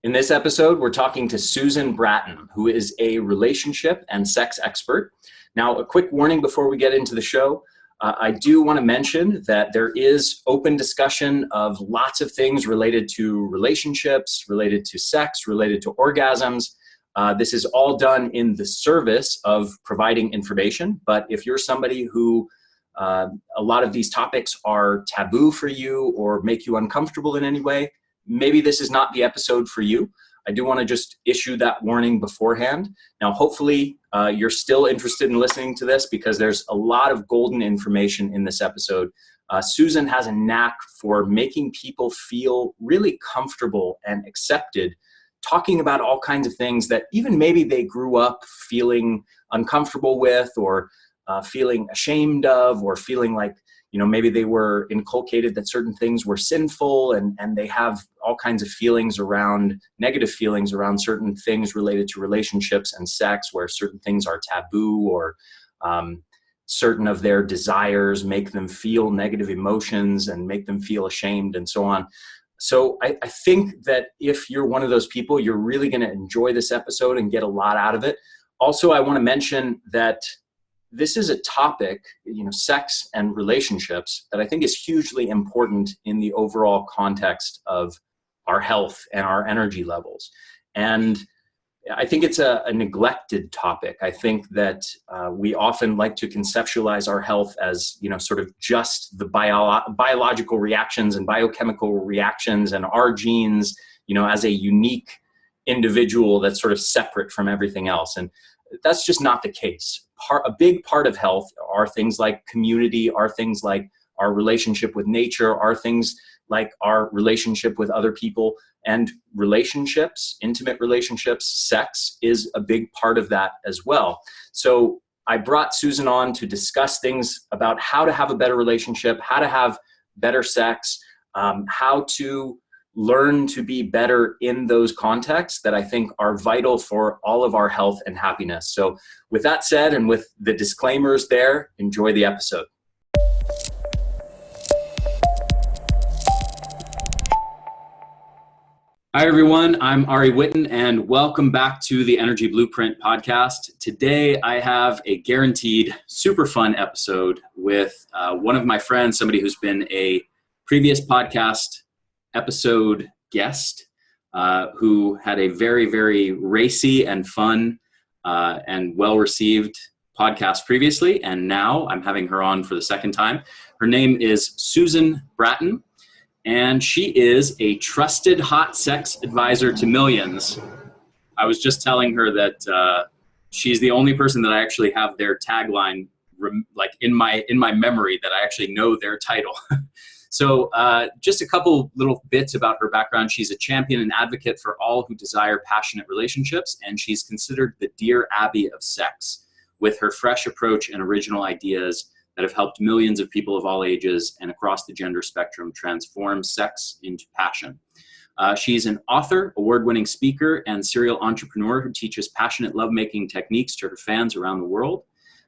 In this episode, we're talking to Susan Bratton, who is a relationship and sex expert. Now, a quick warning before we get into the show. I do want to mention that there is open discussion of lots of things related to relationships, related to sex, related to orgasms. This is all done in the service of providing information. But if you're somebody who a lot of these topics are taboo for you or make you uncomfortable in any way, maybe this is not the episode for you. I do want to just issue that warning beforehand. Now, hopefully you're still interested in listening to this because there's a lot of golden information in this episode. Susan has a knack for making people feel really comfortable and accepted, talking about all kinds of things that even maybe they grew up feeling uncomfortable with or feeling ashamed of, or feeling like, maybe they were inculcated that certain things were sinful, and they have all kinds of feelings around, negative feelings around certain things related to relationships and sex, where certain things are taboo, or certain of their desires make them feel negative emotions and make them feel ashamed, and so on. So I think that if you're one of those people, you're really going to enjoy this episode and get a lot out of it. Also, I want to mention that this is a topic, sex and relationships, that I think is hugely important in the overall context of our health and our energy levels. And I think it's a neglected topic. I think that we often like to conceptualize our health as, sort of just the biological reactions and biochemical reactions and our genes, as a unique individual that's sort of separate from everything else. And that's just not the case. A big part of health are things like community, are things like our relationship with nature, are things like our relationship with other people, and relationships, intimate relationships, sex is a big part of that as well. So I brought Susan on to discuss things about how to have a better relationship, how to have better sex, how to learn to be better in those contexts that I think are vital for all of our health and happiness. So with that said, and with the disclaimers there, enjoy the episode. Hi, everyone. I'm Ari Whitten, and welcome back to the Energy Blueprint podcast. Today, I have a guaranteed super fun episode with one of my friends, somebody who's been a previous podcast episode guest, who had a very, very racy and fun and well-received podcast previously, and now I'm having her on for the second time. Her name is Susan Bratton, and she is a trusted hot sex advisor to millions. I was just telling her that she's the only person that I actually have their tagline like in my memory, that I actually know their title. So just a couple little bits about her background. She's a champion and advocate for all who desire passionate relationships, and she's considered the Dear Abby of sex, with her fresh approach and original ideas that have helped millions of people of all ages and across the gender spectrum transform sex into passion. She's an author, award-winning speaker, and serial entrepreneur who teaches passionate lovemaking techniques to her fans around the world.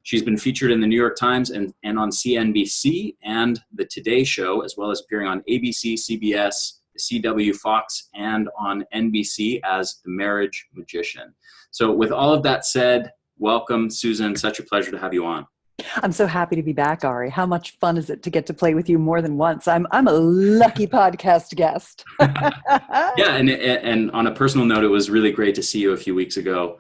She's been featured in the New York Times and on CNBC and The Today Show, as well as appearing on ABC, CBS, CW, Fox, and on NBC as the Marriage Magician. So with all of that said, welcome, Susan. Such a pleasure to have you on. I'm so happy to be back, Ari. How much fun is it to get to play with you more than once? I'm a lucky podcast guest. Yeah, and on a personal note, it was really great to see you a few weeks ago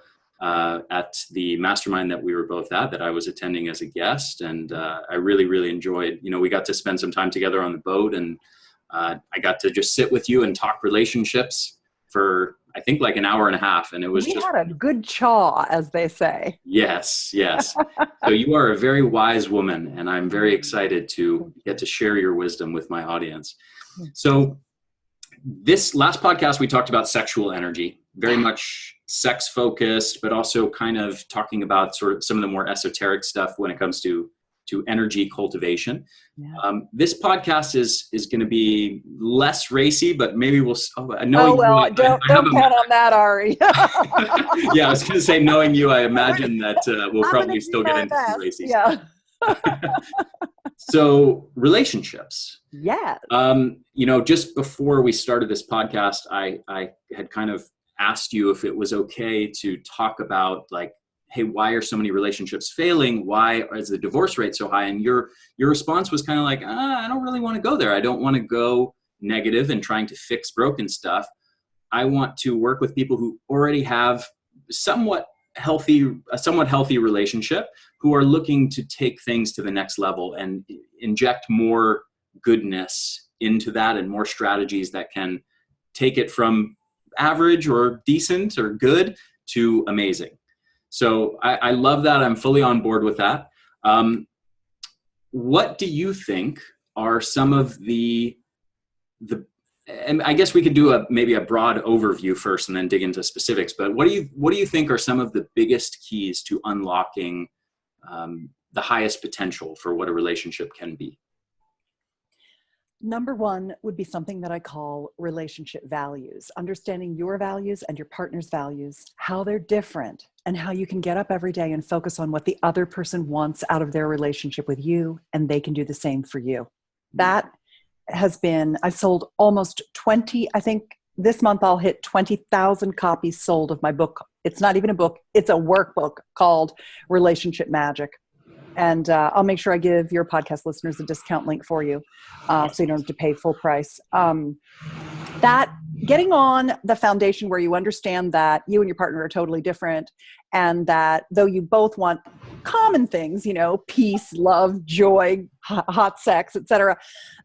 at the mastermind that we were both at, that I was attending as a guest. And I really, really enjoyed, we got to spend some time together on the boat, and I got to just sit with you and talk relationships for, I think, like an hour and a half. And it was we had a good chaw, as they say. Yes. So you are a very wise woman, and I'm very excited to get to share your wisdom with my audience. So this last podcast, we talked about sexual energy, very much sex focused, but also kind of talking about sort of some of the more esoteric stuff when it comes to energy cultivation. Yeah. This podcast is going to be less racy, but maybe we'll. Don't count on that, Ari. Yeah, I was going to say, knowing you, I imagine that we'll probably still get into some racy stuff. So relationships. Yes. Just before we started this podcast, I had kind of asked you if it was okay to talk about, like, hey, why are so many relationships failing? Why is the divorce rate so high? And your response was kind of like, I don't really want to go there. I don't want to go negative and trying to fix broken stuff. I want to work with people who already have a somewhat healthy relationship, who are looking to take things to the next level and inject more goodness into that and more strategies that can take it from average or decent or good to amazing. So I love that. I'm fully on board with that. What do you think are some of the and I guess we could do maybe a broad overview first and then dig into specifics, but what do you think are some of the biggest keys to unlocking the highest potential for what a relationship can be? Number one would be something that I call relationship values, understanding your values and your partner's values, how they're different, and how you can get up every day and focus on what the other person wants out of their relationship with you, and they can do the same for you. That has been, I've sold almost 20, I think this month I'll hit 20,000 copies sold of my book. It's not even a book, it's a workbook called Relationship Magic. And I'll make sure I give your podcast listeners a discount link for you, so you don't have to pay full price. That getting on the foundation where you understand that you and your partner are totally different, and that though you both want common things, peace, love, joy, hot sex, etc.,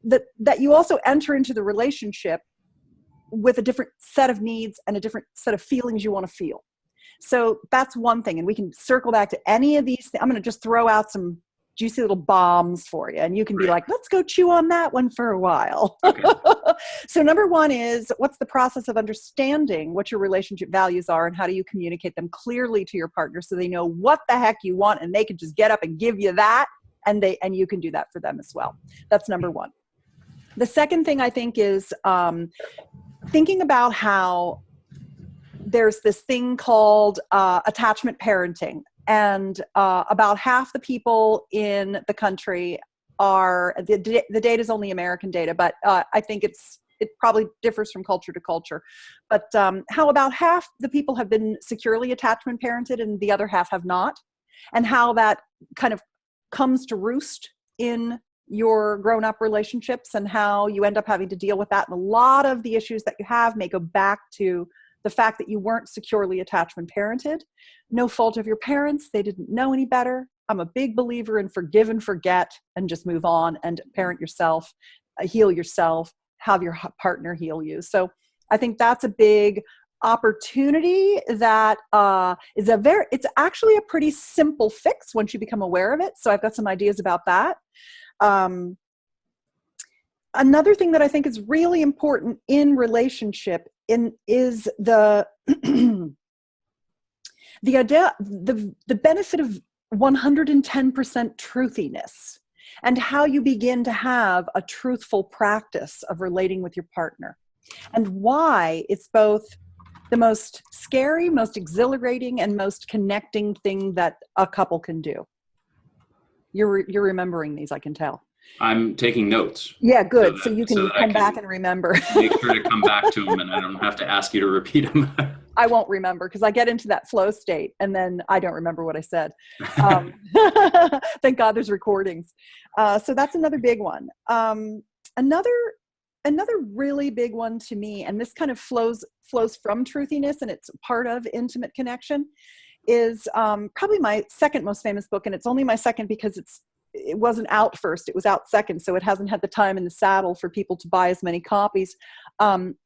that you also enter into the relationship with a different set of needs and a different set of feelings you want to feel. So that's one thing. And we can circle back to any of these. I'm going to just throw out some juicy little bombs for you. And you can be like, let's go chew on that one for a while. Okay. So number one is, what's the process of understanding what your relationship values are and how do you communicate them clearly to your partner so they know what the heck you want and they can just get up and give you that, and you can do that for them as well. That's number one. The second thing I think is thinking about how there's this thing called attachment parenting. And about half the people in the country are, the data is only American data, but I think it probably differs from culture to culture. But how about half the people have been securely attachment parented and the other half have not. And how that kind of comes to roost in your grown-up relationships and how you end up having to deal with that. And a lot of the issues that you have may go back to the fact that you weren't securely attachment parented. No fault of your parents. They didn't know any better. I'm a big believer in forgive and forget and just move on and parent yourself, heal yourself, have your partner heal you. So I think that's a big opportunity that it's actually a pretty simple fix once you become aware of it. So I've got some ideas about that. Another thing that I think is really important in relationship is the idea, the benefit of 110% truthiness and how you begin to have a truthful practice of relating with your partner, and why it's both the most scary, most exhilarating, and most connecting thing that a couple can do. You're remembering these, I can tell. I'm taking notes. Yeah, good. So you can come back and remember. Make sure to come back to them and I don't have to ask you to repeat them. I won't remember because I get into that flow state and then I don't remember what I said. Thank God there's recordings. So that's another big one. Another really big one to me, and this kind of flows from truthiness and it's part of intimate connection, is probably my second most famous book. And it's only my second because it wasn't out first, it was out second, so it hasn't had the time in the saddle for people to buy as many copies,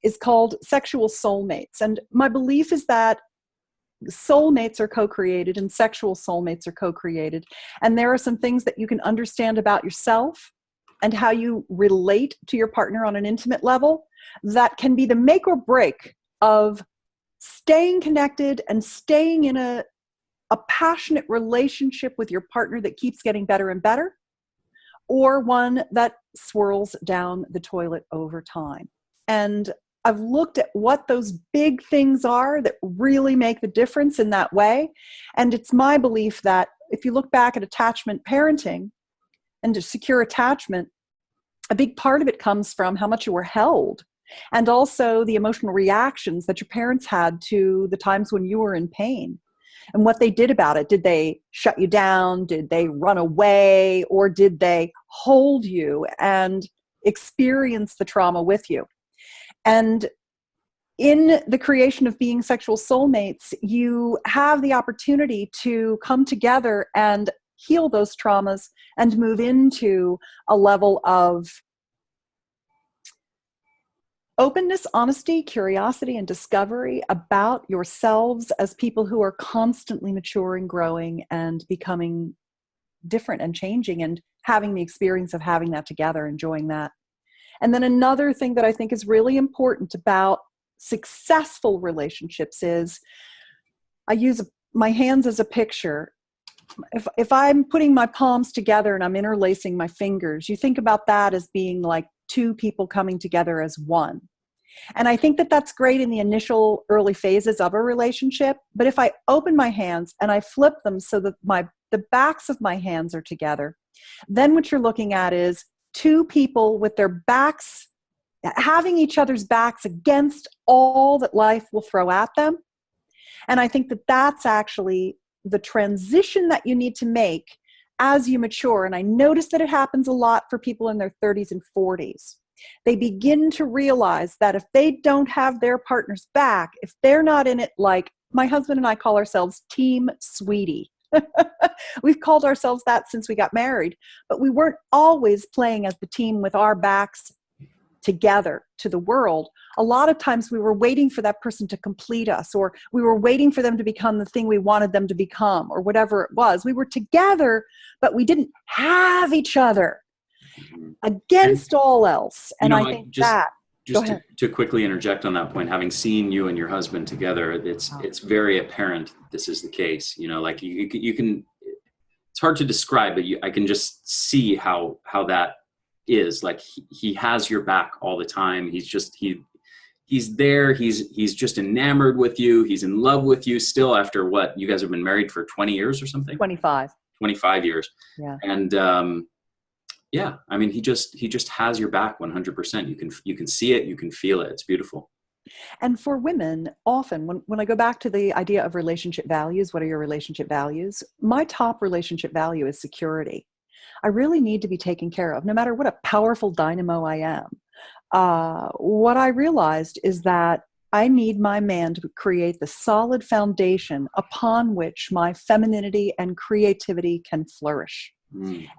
is called Sexual Soulmates. And my belief is that soulmates are co-created and sexual soulmates are co-created. And there are some things that you can understand about yourself and how you relate to your partner on an intimate level that can be the make or break of staying connected and staying in a passionate relationship with your partner that keeps getting better and better, or one that swirls down the toilet over time. And I've looked at what those big things are that really make the difference in that way. And it's my belief that if you look back at attachment parenting, and to secure attachment, a big part of it comes from how much you were held, and also the emotional reactions that your parents had to the times when you were in pain and what they did about it. Did they shut you down? Did they run away? Or did they hold you and experience the trauma with you? And in the creation of being sexual soulmates, you have the opportunity to come together and heal those traumas and move into a level of openness, honesty, curiosity, and discovery about yourselves as people who are constantly maturing, growing, and becoming different and changing, and having the experience of having that together, enjoying that. And then another thing that I think is really important about successful relationships is, I use my hands as a picture. If I'm putting my palms together and I'm interlacing my fingers, you think about that as being like two people coming together as one. And I think that that's great in the initial early phases of a relationship. But if I open my hands and I flip them so that the backs of my hands are together, then what you're looking at is two people with their backs, having each other's backs against all that life will throw at them. And I think that that's actually the transition that you need to make as you mature. And I notice that it happens a lot for people in their 30s and 40s. They begin to realize that if they don't have their partner's back, if they're not in it, like my husband and I call ourselves Team Sweetie. We've called ourselves that since we got married, but we weren't always playing as the team with our backs together to the world. A lot of times we were waiting for that person to complete us, or we were waiting for them to become the thing we wanted them to become, or whatever it was. We were together, but we didn't have each other against all else. And I think that, just to quickly interject on that point, having seen you and your husband together, it's very apparent this is the case. You know, like you can, it's hard to describe, but I can just see how that is. Like he has your back all the time. He's there. He's just enamored with you. He's in love with you still after what? You guys have been married for 20 years or something? 25 years. Yeah. And yeah, I mean, he just has your back 100%. You can see it, you can feel it. It's beautiful. And for women, often when I go back to the idea of relationship values, what are your relationship values? My top relationship value is security. I really need to be taken care of, no matter what a powerful dynamo I am. What I realized is that I need my man to create the solid foundation upon which my femininity and creativity can flourish.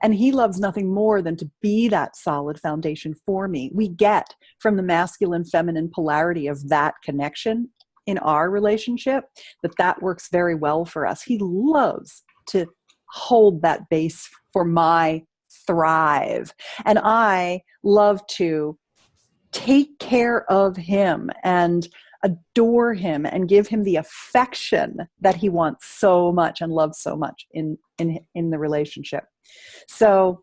And he loves nothing more than to be that solid foundation for me. We get from the masculine feminine polarity of that connection in our relationship that works very well for us. He loves to hold that base for my thrive. And I love to take care of him and adore him and give him the affection that he wants so much and loves so much in the relationship. So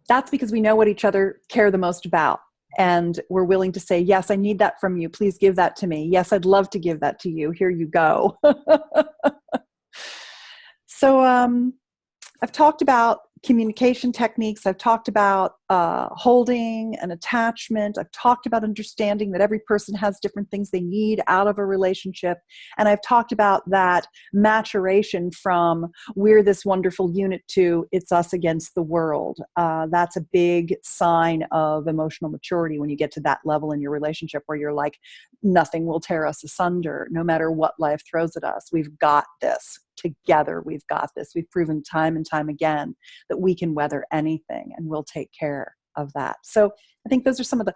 that's because we know what each other care the most about. And we're willing to say, yes, I need that from you. Please give that to me. Yes, I'd love to give that to you. Here you go. So I've talked about communication techniques. I've talked about holding and attachment. I've talked about understanding that every person has different things they need out of a relationship. And I've talked about that maturation from we're this wonderful unit to it's us against the world. That's a big sign of emotional maturity when you get to that level in your relationship where you're like, nothing will tear us asunder, no matter what life throws at us. We've got this. Together, we've got this. We've proven time and time again that we can weather anything, and we'll take care of that. So I think those are some of the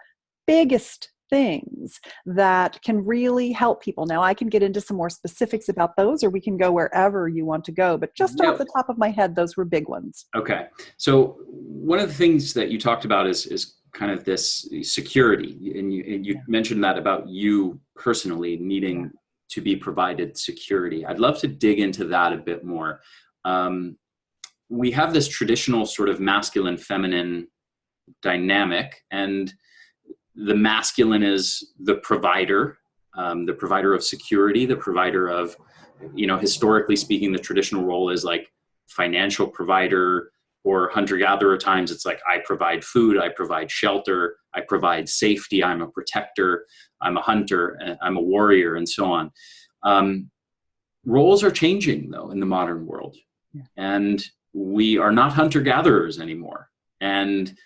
biggest things that can really help people. Now, I can get into some more specifics about those, or we can go wherever you want to go, but just off the top of my head, those were big ones. Okay. So one of the things that you talked about is kind of this security, and you mentioned that about you personally needing to be provided security. I'd love to dig into that a bit more. We have this traditional sort of masculine feminine dynamic, and the masculine is the provider of security, the provider of, historically speaking, the traditional role is like financial provider, or hunter-gatherer times, it's like, I provide food, I provide shelter, I provide safety, I'm a protector, I'm a hunter, I'm a warrior, and so on. Roles are changing, though, in the modern world. Yeah. And we are not hunter-gatherers anymore. And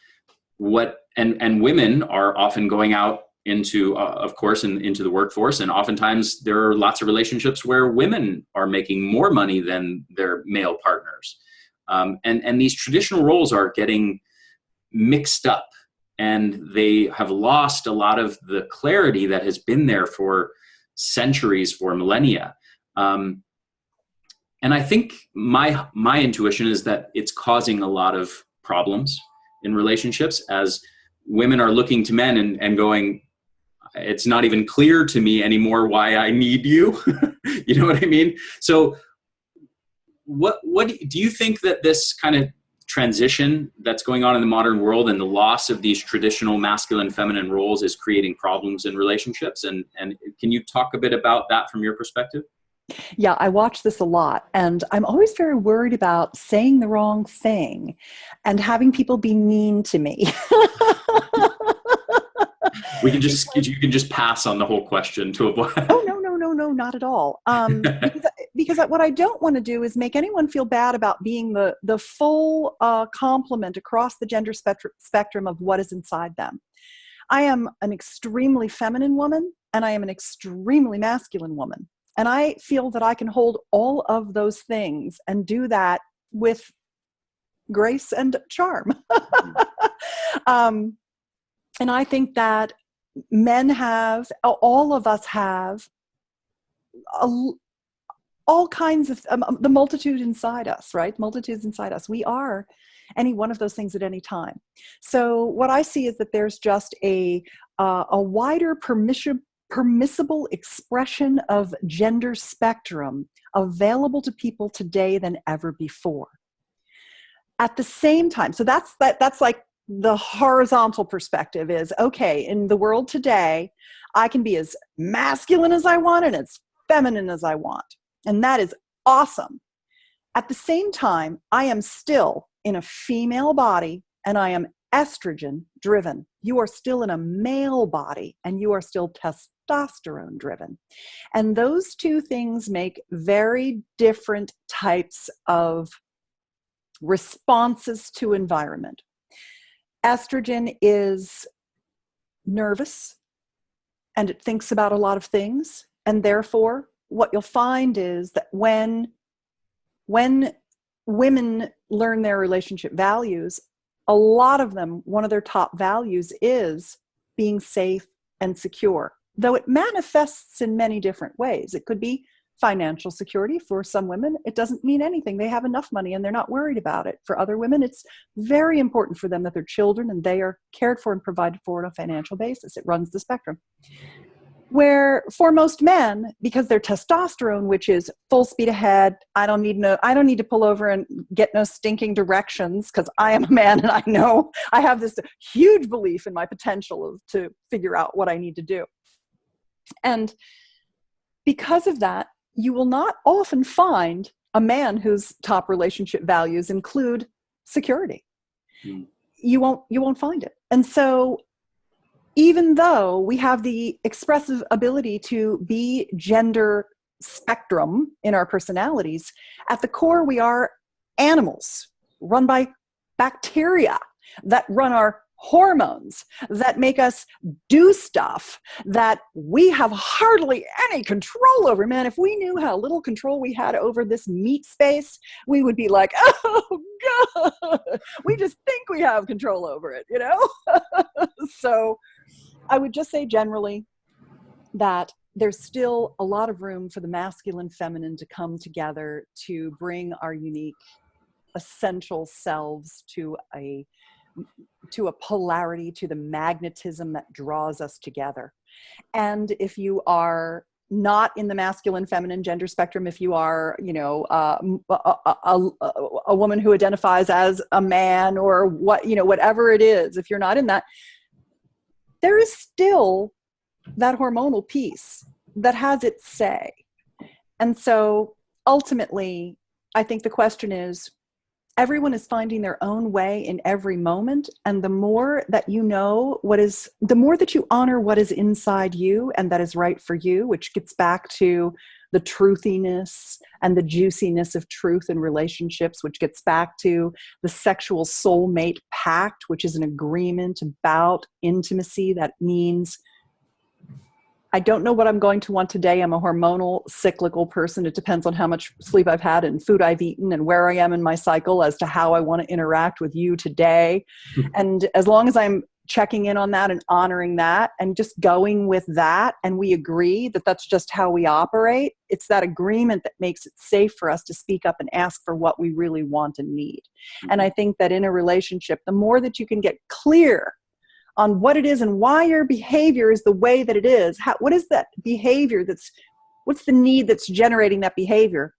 women are often going out into, of course, into the workforce. And oftentimes there are lots of relationships where women are making more money than their male partners. And these traditional roles are getting mixed up, and they have lost a lot of the clarity that has been there for centuries, for millennia. And I think my intuition is that it's causing a lot of problems in relationships, as women are looking to men and going, it's not even clear to me anymore why I need you. You know what I mean? So what do you think that this kind of transition that's going on in the modern world and the loss of these traditional masculine feminine roles is creating problems in relationships? And can you talk a bit about that from your perspective? Yeah, I watch this a lot, and I'm always very worried about saying the wrong thing and having people be mean to me. You can just pass on the whole question to avoid. Oh, no, not at all. Because what I don't want to do is make anyone feel bad about being the full complement across the gender spectrum of what is inside them. I am an extremely feminine woman, and I am an extremely masculine woman. And I feel that I can hold all of those things and do that with grace and charm. And I think that men have, all of us have, all kinds of, the multitude inside us, right? Multitudes inside us. We are any one of those things at any time. So what I see is that there's just a wider permissible expression of gender spectrum available to people today than ever before. At the same time, so that's like the horizontal perspective is, okay, in the world today, I can be as masculine as I want and as feminine as I want. And that is awesome. At the same time, I am still in a female body and I am estrogen driven. You are still in a male body and you are still testosterone driven. And those two things make very different types of responses to environment. Estrogen is nervous and it thinks about a lot of things. And therefore, what you'll find is that when women learn their relationship values, a lot of them, one of their top values is being safe and secure, though it manifests in many different ways. It could be financial security. For some women, it doesn't mean anything. They have enough money and they're not worried about it. For other women, it's very important for them that their children and they are cared for and provided for on a financial basis. It runs the spectrum. Where for most men, because their testosterone, which is full speed ahead, I don't need to pull over and get no stinking directions because I am a man and I know I have this huge belief in my potential to figure out what I need to do. And because of that, you will not often find a man whose top relationship values include security. You won't find it. And so even though we have the expressive ability to be gender spectrum in our personalities, at the core we are animals run by bacteria that run our hormones, that make us do stuff that we have hardly any control over. Man, if we knew how little control we had over this meat space, we would be like, oh God, we just think we have control over it, you know? So I would just say generally that there's still a lot of room for the masculine feminine to come together to bring our unique essential selves to a polarity, to the magnetism that draws us together. And if you are not in the masculine feminine gender spectrum, if you are, you know, a woman who identifies as a man or what, you know, whatever it is, if you're not in that, there is still that hormonal piece that has its say. And so ultimately, I think the question is, everyone is finding their own way in every moment. And the more that you know the more that you honor what is inside you and that is right for you, which gets back to the truthiness and the juiciness of truth in relationships, which gets back to the sexual soulmate pact, which is an agreement about intimacy. That means I don't know what I'm going to want today. I'm a hormonal, cyclical person. It depends on how much sleep I've had and food I've eaten and where I am in my cycle as to how I want to interact with you today. And as long as I'm checking in on that and honoring that and just going with that, and we agree that that's just how we operate, it's that agreement that makes it safe for us to speak up and ask for what we really want and need. And I think that in a relationship, the more that you can get clear on what it is and why your behavior is the way that it is. What is that behavior what's the need that's generating that behavior?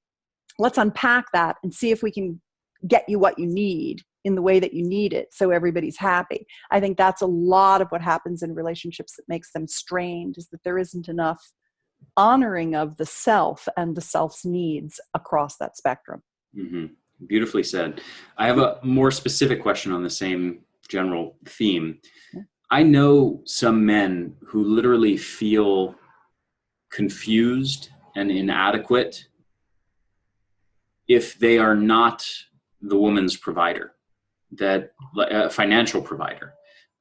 Let's unpack that and see if we can get you what you need in the way that you need it so everybody's happy. I think that's a lot of what happens in relationships that makes them strained, is that there isn't enough honoring of the self and the self's needs across that spectrum. Mm-hmm. Beautifully said. I have a more specific question on the same general theme. I know some men who literally feel confused and inadequate if they are not the woman's provider, that a financial provider,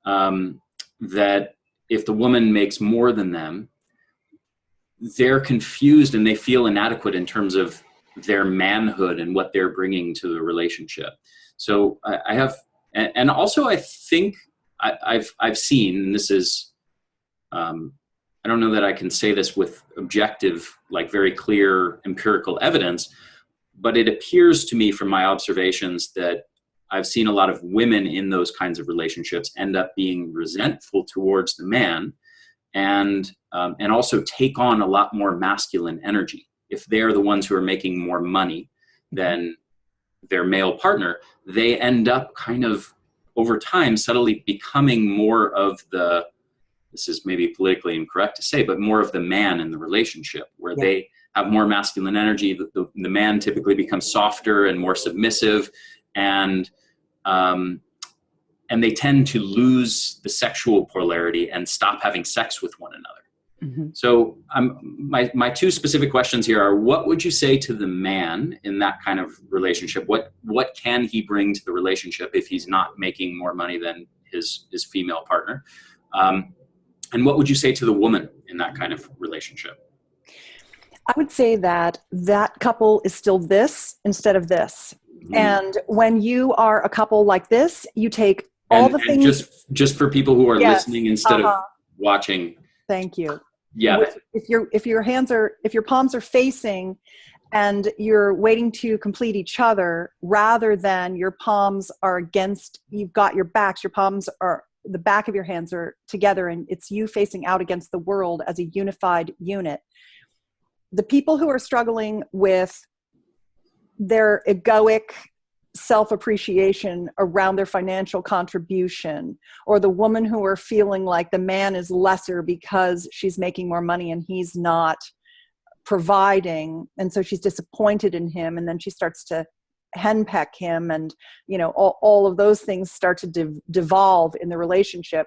that if the woman makes more than them, they're confused and they feel inadequate in terms of their manhood and what they're bringing to the relationship. So I have, and also I think I've seen, and this is, I don't know that I can say this with objective, like very clear empirical evidence, but it appears to me from my observations that I've seen a lot of women in those kinds of relationships end up being resentful towards the man, and also take on a lot more masculine energy. If they're the ones who are making more money than their male partner, they end up kind of over time subtly becoming more of the, this is maybe politically incorrect to say, but more of the man in the relationship, where they have more masculine energy. The man typically becomes softer and more submissive, and they tend to lose the sexual polarity and stop having sex with one another. Mm-hmm. So my two specific questions here are: what would you say to the man in that kind of relationship? What can he bring to the relationship if he's not making more money than his female partner? And what would you say to the woman in that kind of relationship? I would say that couple is still this instead of this. Mm-hmm. And when you are a couple like this, you take all the things. Just for people who are listening instead of watching. Thank you. Yeah. If your palms are facing and you're waiting to complete each other, rather than your palms are against, you've got your backs, your palms are, the back of your hands are together and it's you facing out against the world as a unified unit. The people who are struggling with their egoic self-appreciation around their financial contribution, or the woman who are feeling like the man is lesser because she's making more money and he's not providing, and so she's disappointed in him, and then she starts to henpeck him, and all of those things start to devolve in the relationship.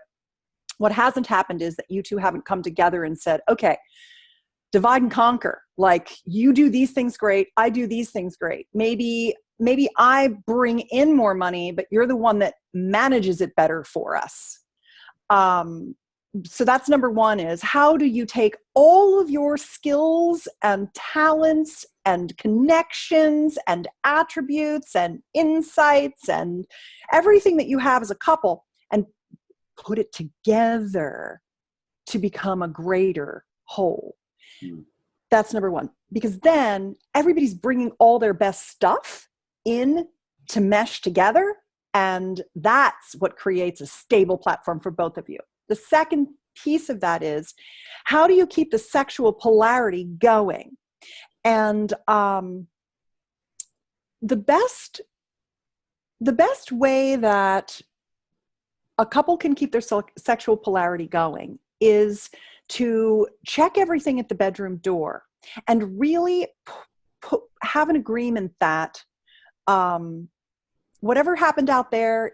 What hasn't happened is that you two haven't come together and said, okay, divide and conquer. Like, you do these things great, I do these things great. Maybe I bring in more money, but you're the one that manages it better for us. So that's number one, is how do you take all of your skills and talents and connections and attributes and insights and everything that you have as a couple and put it together to become a greater whole. That's number one, because then everybody's bringing all their best stuff in to mesh together, and that's what creates a stable platform for both of you. The second piece of that is, how do you keep the sexual polarity going? And the best way that a couple can keep their sexual polarity going is to check everything at the bedroom door and really have an agreement that whatever happened out there,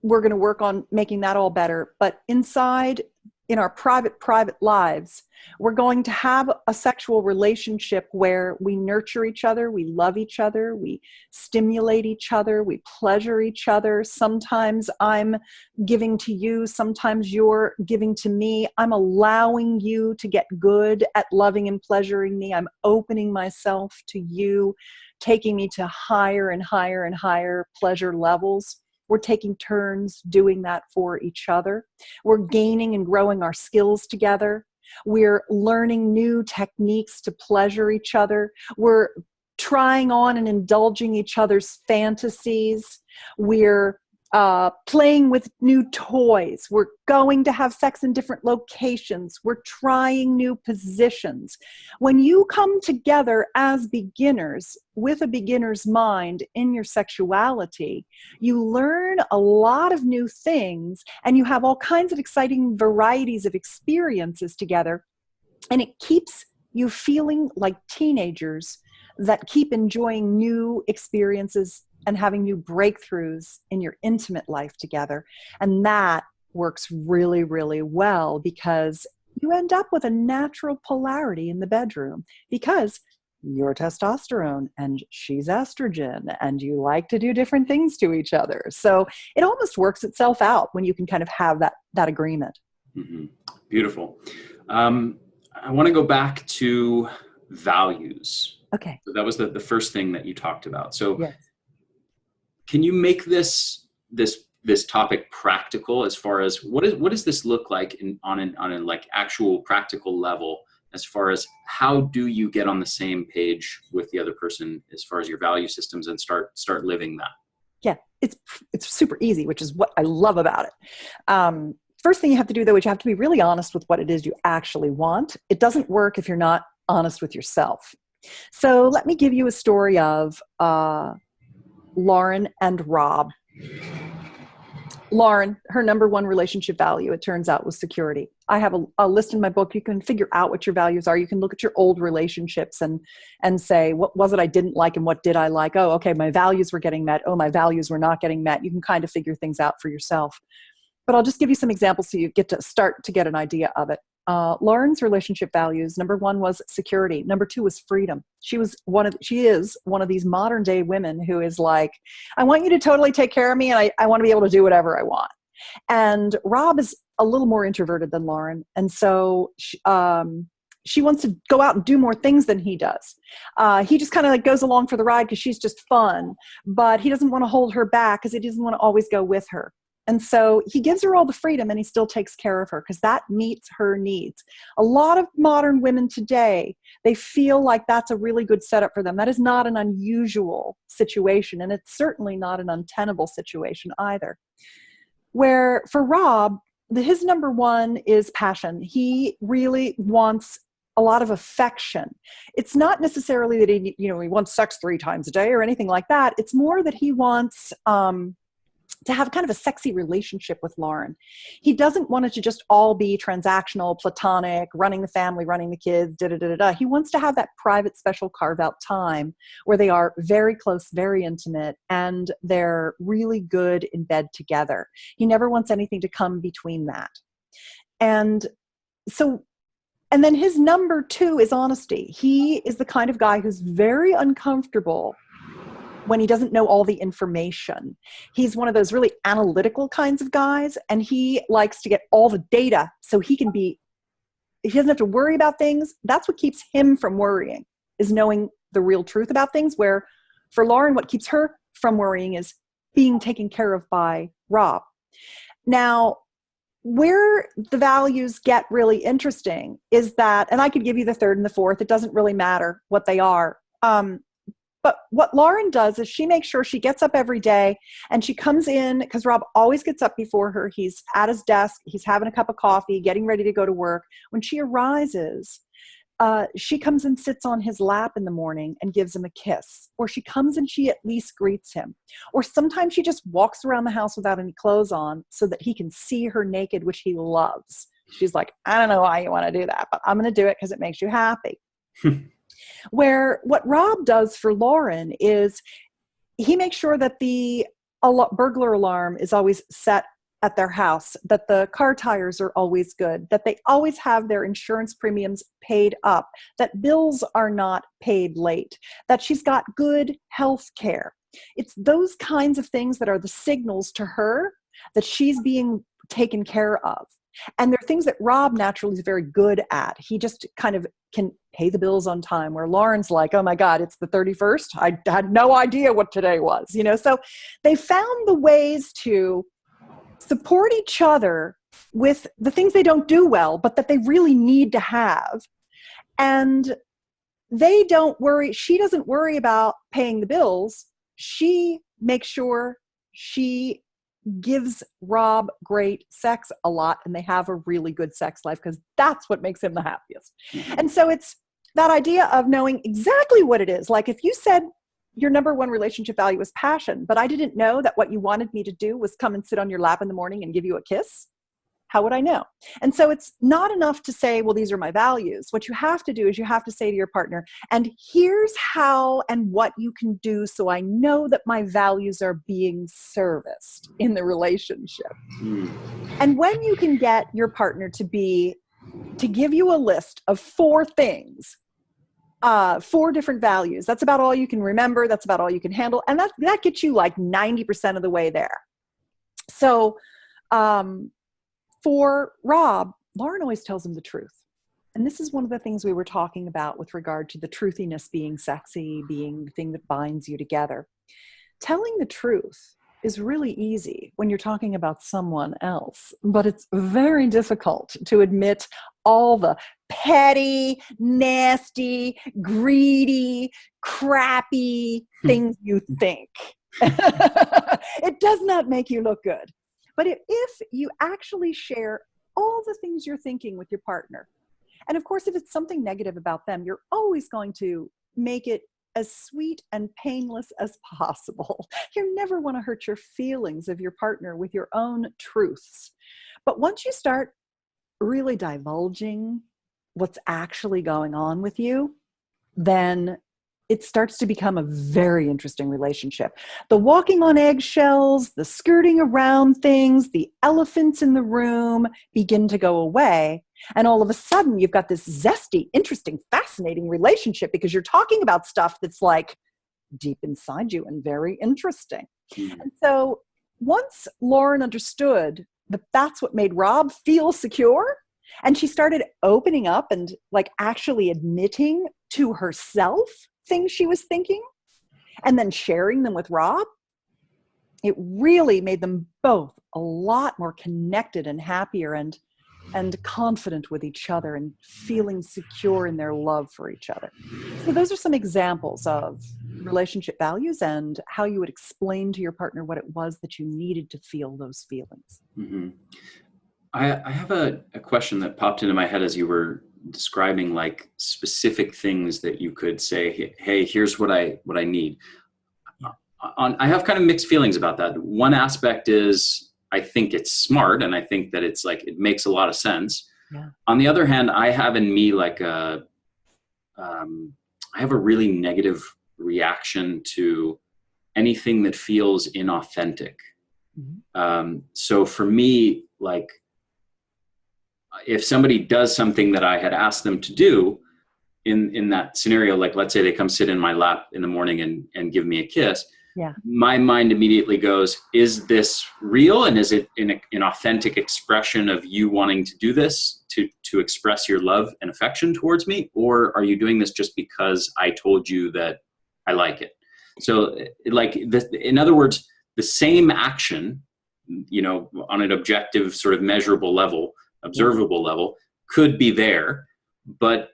we're going to work on making that all better. But inside, in our private lives, we're going to have a sexual relationship where we nurture each other, we love each other, we stimulate each other, we pleasure each other. Sometimes I'm giving to you, sometimes you're giving to me. I'm allowing you to get good at loving and pleasuring me. I'm opening myself to you, taking me to higher and higher and higher pleasure levels. We're taking turns doing that for each other. We're gaining and growing our skills together. We're learning new techniques to pleasure each other. We're trying on and indulging each other's fantasies. We're playing with new toys. We're going to have sex in different locations. We're trying new positions. When you come together as beginners with a beginner's mind in your sexuality, you learn a lot of new things and you have all kinds of exciting varieties of experiences together. And it keeps you feeling like teenagers that keep enjoying new experiences and having new breakthroughs in your intimate life together. And that works really, really well because you end up with a natural polarity in the bedroom because you're testosterone and she's estrogen and you like to do different things to each other. So it almost works itself out when you can kind of have that agreement. Mm-hmm. Beautiful. I want to go back to values. Okay. So that was the first thing that you talked about. So yes. Can you make this topic practical as far as what does this look like on an like actual practical level, as far as how do you get on the same page with the other person as far as your value systems and start living that? Yeah, it's super easy, which is what I love about it. First thing you have to do, though, is you have to be really honest with what it is you actually want. It doesn't work if you're not honest with yourself. So let me give you a story of Lauren and Rob. Lauren, her number one relationship value, it turns out, was security. I have a list in my book. You can figure out what your values are. You can look at your old relationships and say, what was it I didn't like and what did I like? Oh, okay, my values were getting met. Oh, my values were not getting met. You can kind of figure things out for yourself. But I'll just give you some examples so you get to start to get an idea of it. Lauren's relationship values, number one was security. Number two was freedom. She is one of these modern day women who is like, I want you to totally take care of me and I want to be able to do whatever I want. And Rob is a little more introverted than Lauren. And so she wants to go out and do more things than he does. He just kind of like goes along for the ride because she's just fun, but he doesn't want to hold her back because he doesn't want to always go with her. And so he gives her all the freedom and he still takes care of her because that meets her needs. A lot of modern women today, they feel like that's a really good setup for them. That is not an unusual situation, and it's certainly not an untenable situation either. Where for Rob, his number one is passion. He really wants a lot of affection. It's not necessarily that he wants sex 3 times a day or anything like that. It's more that he wants to have kind of a sexy relationship with Lauren. He doesn't want it to just all be transactional, platonic, running the family, running the kids, da-da-da-da-da. He wants to have that private, special carve-out time where they are very close, very intimate, and they're really good in bed together. He never wants anything to come between that. And then his number 2 is honesty. He is the kind of guy who's very uncomfortable when he doesn't know all the information. He's one of those really analytical kinds of guys, and he likes to get all the data so he doesn't have to worry about things. That's what keeps him from worrying, is knowing the real truth about things, where for Lauren, what keeps her from worrying is being taken care of by Rob. Now, where the values get really interesting is that, and I could give you the third and the fourth, it doesn't really matter what they are. But what Lauren does is she makes sure she gets up every day and she comes in, because Rob always gets up before her. He's at his desk. He's having a cup of coffee, getting ready to go to work. When she arises, she comes and sits on his lap in the morning and gives him a kiss. Or she comes and she at least greets him. Or sometimes she just walks around the house without any clothes on so that he can see her naked, which he loves. She's like, I don't know why you want to do that, but I'm going to do it because it makes you happy. Where what Rob does for Lauren is he makes sure that the burglar alarm is always set at their house, that the car tires are always good, that they always have their insurance premiums paid up, that bills are not paid late, that she's got good health care. It's those kinds of things that are the signals to her that she's being taken care of. And they're things that Rob naturally is very good at. He just kind of can pay the bills on time, where Lauren's like, oh my God, it's the 31st. I had no idea what today was, you know? So they found the ways to support each other with the things they don't do well, but that they really need to have. And they don't worry, she doesn't worry about paying the bills. She makes sure she gives Rob great sex a lot, and they have a really good sex life because that's what makes him the happiest. And so it's that idea of knowing exactly what it is. Like if you said your number one relationship value is passion, but I didn't know that what you wanted me to do was come and sit on your lap in the morning and give you a kiss, how would I know? And so it's not enough to say, well, these are my values. What you have to do is you have to say to your partner, and here's how and what you can do so I know that my values are being serviced in the relationship. And when you can get your partner to give you a list of 4 things, 4 different values, that's about all you can remember, that's about all you can handle, and that gets you like 90% of the way there. So for Rob, Lauren always tells him the truth. And this is one of the things we were talking about with regard to the truthiness being sexy, being the thing that binds you together. Telling the truth is really easy when you're talking about someone else, but it's very difficult to admit all the petty, nasty, greedy, crappy things you think. It does not make you look good. But if you actually share all the things you're thinking with your partner, and of course, if it's something negative about them, you're always going to make it as sweet and painless as possible. You never want to hurt your feelings of your partner with your own truths. But once you start really divulging what's actually going on with you, then it starts to become a very interesting relationship. The walking on eggshells, the skirting around things, the elephants in the room begin to go away. And all of a sudden, you've got this zesty, interesting, fascinating relationship because you're talking about stuff that's like deep inside you and very interesting. And so once Lauren understood that that's what made Rob feel secure, and she started opening up and like actually admitting to herself things she was thinking and then sharing them with Rob, it really made them both a lot more connected and happier and confident with each other and feeling secure in their love for each other. So those are some examples of relationship values and how you would explain to your partner what it was that you needed to feel those feelings. Mm-hmm. I have a question that popped into my head as you were describing like specific things that you could say, hey, here's what I need. I have kind of mixed feelings about that. One aspect is I think it's smart and I think that it's like, it makes a lot of sense. Yeah. On the other hand, I have in me like I have a really negative reaction to anything that feels inauthentic. Mm-hmm. So for me, like, if somebody does something that I had asked them to do in that scenario, like let's say they come sit in my lap in the morning and give me a kiss, yeah, my mind immediately goes, is this real? And is it an authentic expression of you wanting to do this to express your love and affection towards me? Or are you doing this just because I told you that I like it? So like, in other words, the same action, you know, on an objective sort of measurable level, observable level, could be there. But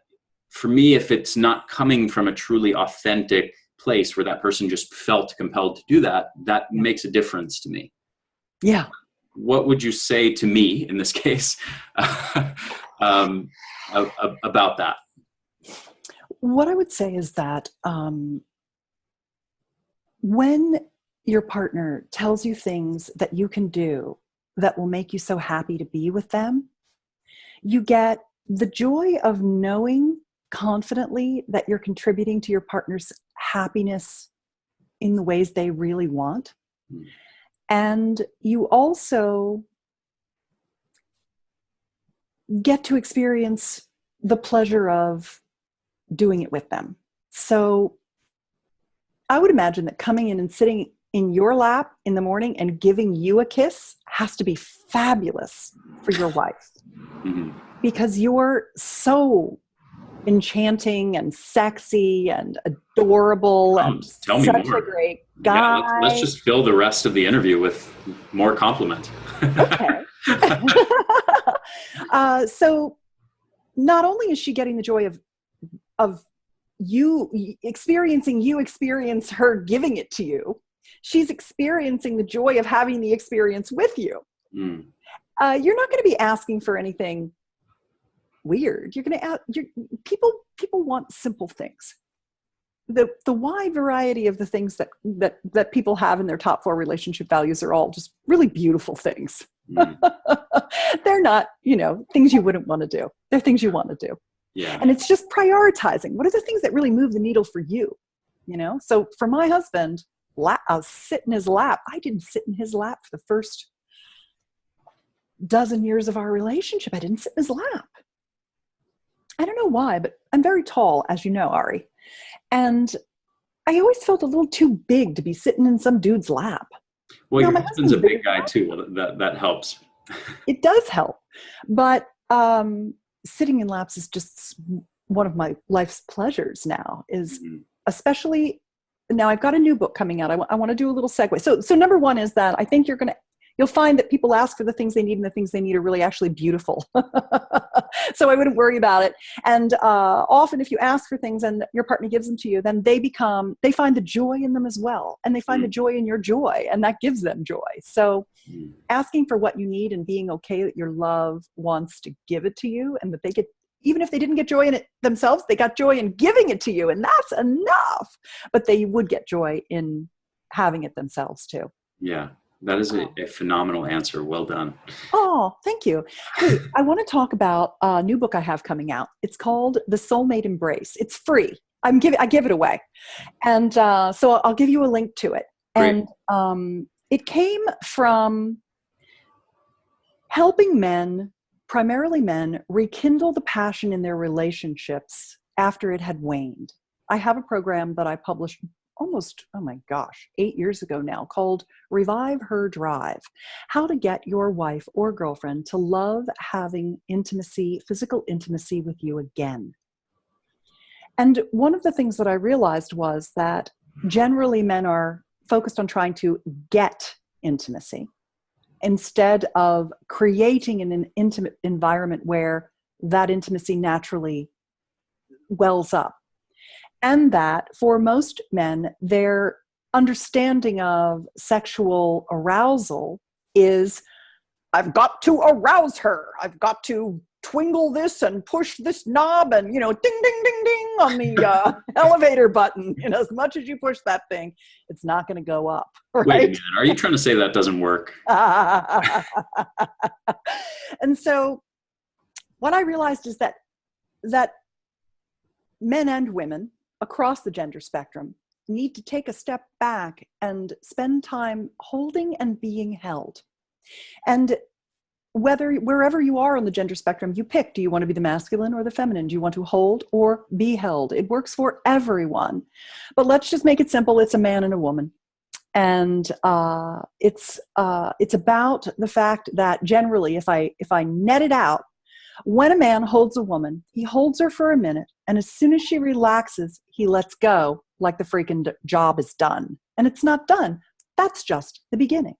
for me, if it's not coming from a truly authentic place where that person just felt compelled to do that, that makes a difference to me. Yeah. What would you say to me in this case about that? What I would say is that when your partner tells you things that you can do that will make you so happy to be with them, you get the joy of knowing confidently that you're contributing to your partner's happiness in the ways they really want. Mm. And you also get to experience the pleasure of doing it with them. So I would imagine that coming in and sitting in your lap in the morning and giving you a kiss has to be fabulous for your wife, Mm-hmm. because you're so enchanting and sexy and adorable and Tell me such more. a great Yeah, guy. let's just fill the rest of the interview with more compliments. Okay. So not only is she getting the joy of you experience her giving it to you, she's experiencing the joy of having the experience with you. Mm. You're not going to be asking for anything weird. You're going to ask. People want simple things. The wide variety of the things that people have in their top 4 relationship values are all just really beautiful things. Mm. They're not, things you wouldn't want to do. They're things you want to do. Yeah. And it's just prioritizing. What are the things that really move the needle for you? So for my husband, I'll sit in his lap. I didn't sit in his lap for the first dozen years of our relationship. I didn't sit in his lap. I don't know why, but I'm very tall, as you know, Ari. And I always felt a little too big to be sitting in some dude's lap. Well, Now, your my husband's a husband's big guy too. Well, that helps. It does help. But sitting in laps is just one of my life's pleasures now, is especially now I've got a new book coming out. I want to do a little segue. So number one is that I think you'll find that people ask for the things they need, and the things they need are really actually beautiful. So I wouldn't worry about it. And often if you ask for things and your partner gives them to you, then they find the joy in them as well. And they find the joy in your joy, and that gives them joy. So asking for what you need and being okay that your love wants to give it to you, and that they get, even if they didn't get joy in it themselves, they got joy in giving it to you, and that's enough. But they would get joy in having it themselves too. Yeah. That is a phenomenal answer. Well done. Oh, thank you. Hey, I want to talk about a new book I have coming out. It's called The Soulmate Embrace. It's free. I give it away. And so I'll give you a link to it. Great. And it came from helping men, primarily men, rekindle the passion in their relationships after it had waned. I have a program that I published almost, 8 years ago now, called Revive Her Drive: How to Get Your Wife or Girlfriend to Love Having Intimacy, Physical Intimacy with You Again. And one of the things that I realized was that generally men are focused on trying to get intimacy instead of creating an intimate environment where that intimacy naturally wells up. And that for most men, their understanding of sexual arousal is, I've got to arouse her. I've got to twingle this and push this knob and, ding, ding, ding, ding on the elevator button. As much as you push that thing, it's not going to go up. Right? Wait a minute. Are you trying to say that doesn't work? And so what I realized is that men and women across the gender spectrum need to take a step back and spend time holding and being held. And wherever you are on the gender spectrum, you pick, do you want to be the masculine or the feminine? Do you want to hold or be held? It works for everyone. But let's just make it simple. It's a man and a woman. And it's about the fact that generally, if I net it out, when a man holds a woman, he holds her for a minute, and as soon as she relaxes, he lets go like the freaking job is done. And it's not done. That's just the beginning.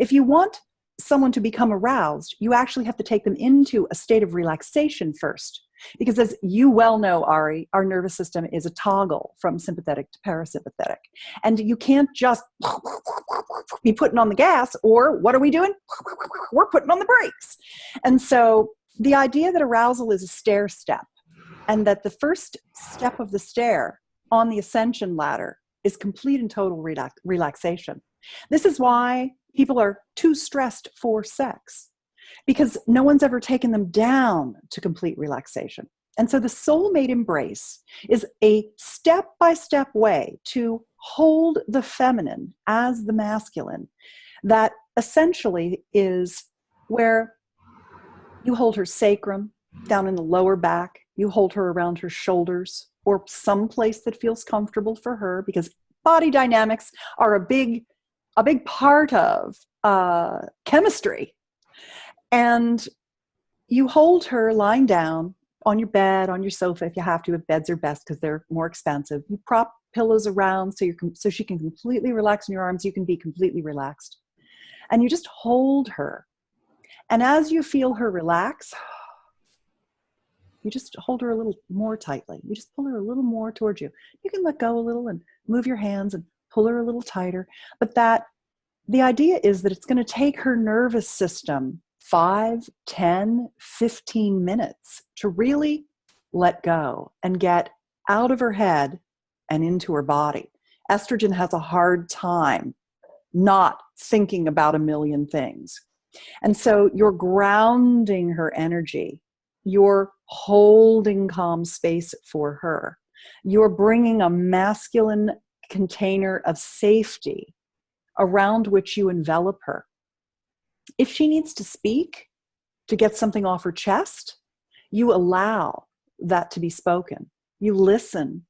If you want someone to become aroused, you actually have to take them into a state of relaxation first. Because as you well know, Ari, our nervous system is a toggle from sympathetic to parasympathetic. And you can't just be putting on the gas, or what are we doing? We're putting on the brakes. And so the idea that arousal is a stair step, and that the first step of the stair on the ascension ladder is complete and total relaxation. This is why people are too stressed for sex, because no one's ever taken them down to complete relaxation. And so the soulmate embrace is a step-by-step way to hold the feminine as the masculine that essentially is where you hold her sacrum down in the lower back, you hold her around her shoulders or some place that feels comfortable for her, because body dynamics are a big part of chemistry. And you hold her lying down on your bed, on your sofa if you have to, if beds are best because they're more expensive. You prop pillows around so she can completely relax in your arms. You can be completely relaxed. And you just hold her. And as you feel her relax, you just hold her a little more tightly. You just pull her a little more towards you. You can let go a little and move your hands and pull her a little tighter. But the idea is that it's going to take her nervous system 5, 10, 15 minutes to really let go and get out of her head and into her body. Estrogen has a hard time not thinking about a million things. And so you're grounding her energy. You're holding calm space for her. You're bringing a masculine container of safety around which you envelop her. If she needs to speak to get something off her chest, you allow that to be spoken. You listen.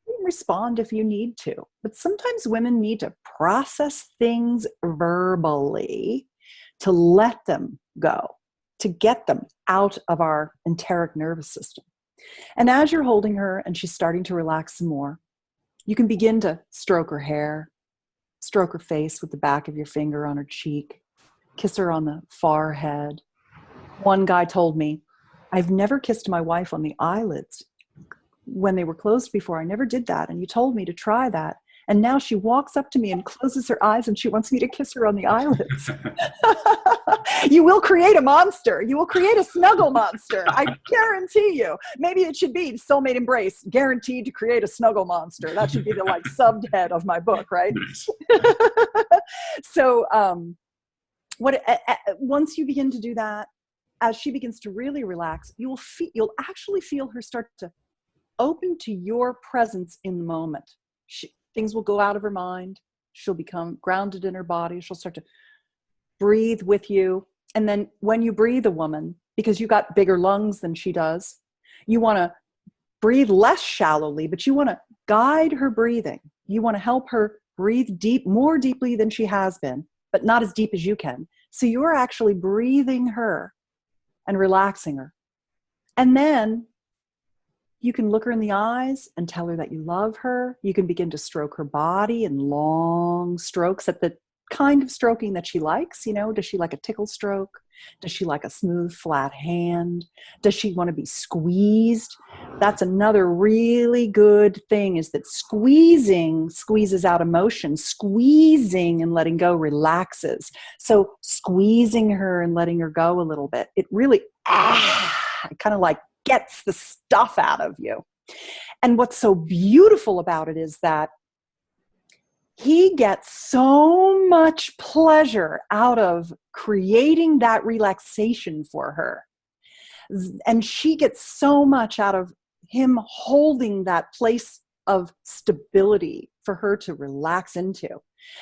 You respond if you need to. But sometimes women need to process things verbally to let them go, to get them out of our enteric nervous system. And as you're holding her and she's starting to relax some more, you can begin to stroke her hair, stroke her face with the back of your finger on her cheek, kiss her on the forehead. One guy told me, I've never kissed my wife on the eyelids when they were closed before. I never did that. And you told me to try that. And now she walks up to me and closes her eyes and she wants me to kiss her on the eyelids. You will create a monster. You will create a snuggle monster. I guarantee you. Maybe it should be Soulmate Embrace, guaranteed to create a snuggle monster. That should be the subhead of my book, right? Nice. So once you begin to do that, as she begins to really relax, you'll actually feel her start to open to your presence in the moment. Things will go out of her mind. She'll become grounded in her body. She'll start to breathe with you. And then when you breathe a woman, because you got bigger lungs than she does, you want to breathe less shallowly, but you want to guide her breathing. You want to help her breathe more deeply than she has been, but not as deep as you can. So you're actually breathing her and relaxing her. And then you can look her in the eyes and tell her that you love her. You can begin to stroke her body in long strokes at the kind of stroking that she likes. Does she like a tickle stroke? Does she like a smooth, flat hand? Does she want to be squeezed? That's another really good thing, is that squeezing squeezes out emotion. Squeezing and letting go relaxes. So squeezing her and letting her go a little bit, it really kind of gets the stuff out of you. And what's so beautiful about it is that he gets so much pleasure out of creating that relaxation for her. And she gets so much out of him holding that place of stability for her to relax into,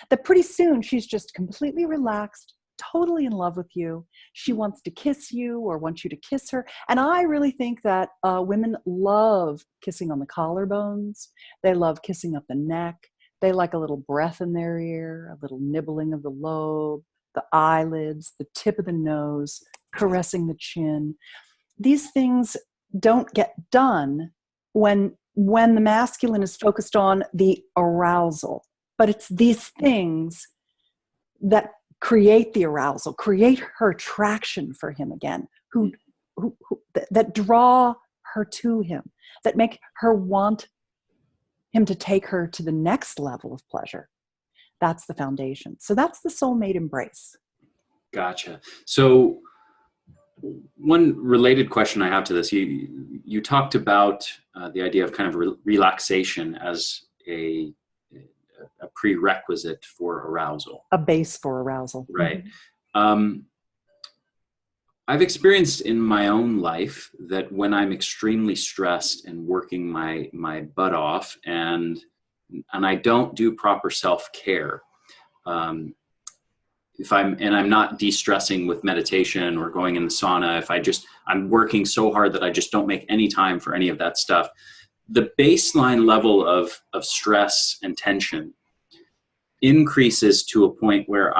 that pretty soon she's just completely relaxed, totally in love with you. She wants to kiss you or wants you to kiss her. And I really think that women love kissing on the collarbones. They love kissing up the neck. They like a little breath in their ear, a little nibbling of the lobe, the eyelids, the tip of the nose, caressing the chin. These things don't get done when the masculine is focused on the arousal. But it's these things that create the arousal, create her attraction for him again, that draw her to him, that make her want him to take her to the next level of pleasure. That's the foundation. So that's the soulmate embrace. Gotcha. So one related question I have to this, you talked about the idea of kind of relaxation as a prerequisite for arousal. A base for arousal. Right. Mm-hmm. I've experienced in my own life that when I'm extremely stressed and working my butt off, and I don't do proper self-care, if I'm not de-stressing with meditation or going in the sauna, if I'm working so hard that I just don't make any time for any of that stuff, the baseline level of stress and tension increases to a point where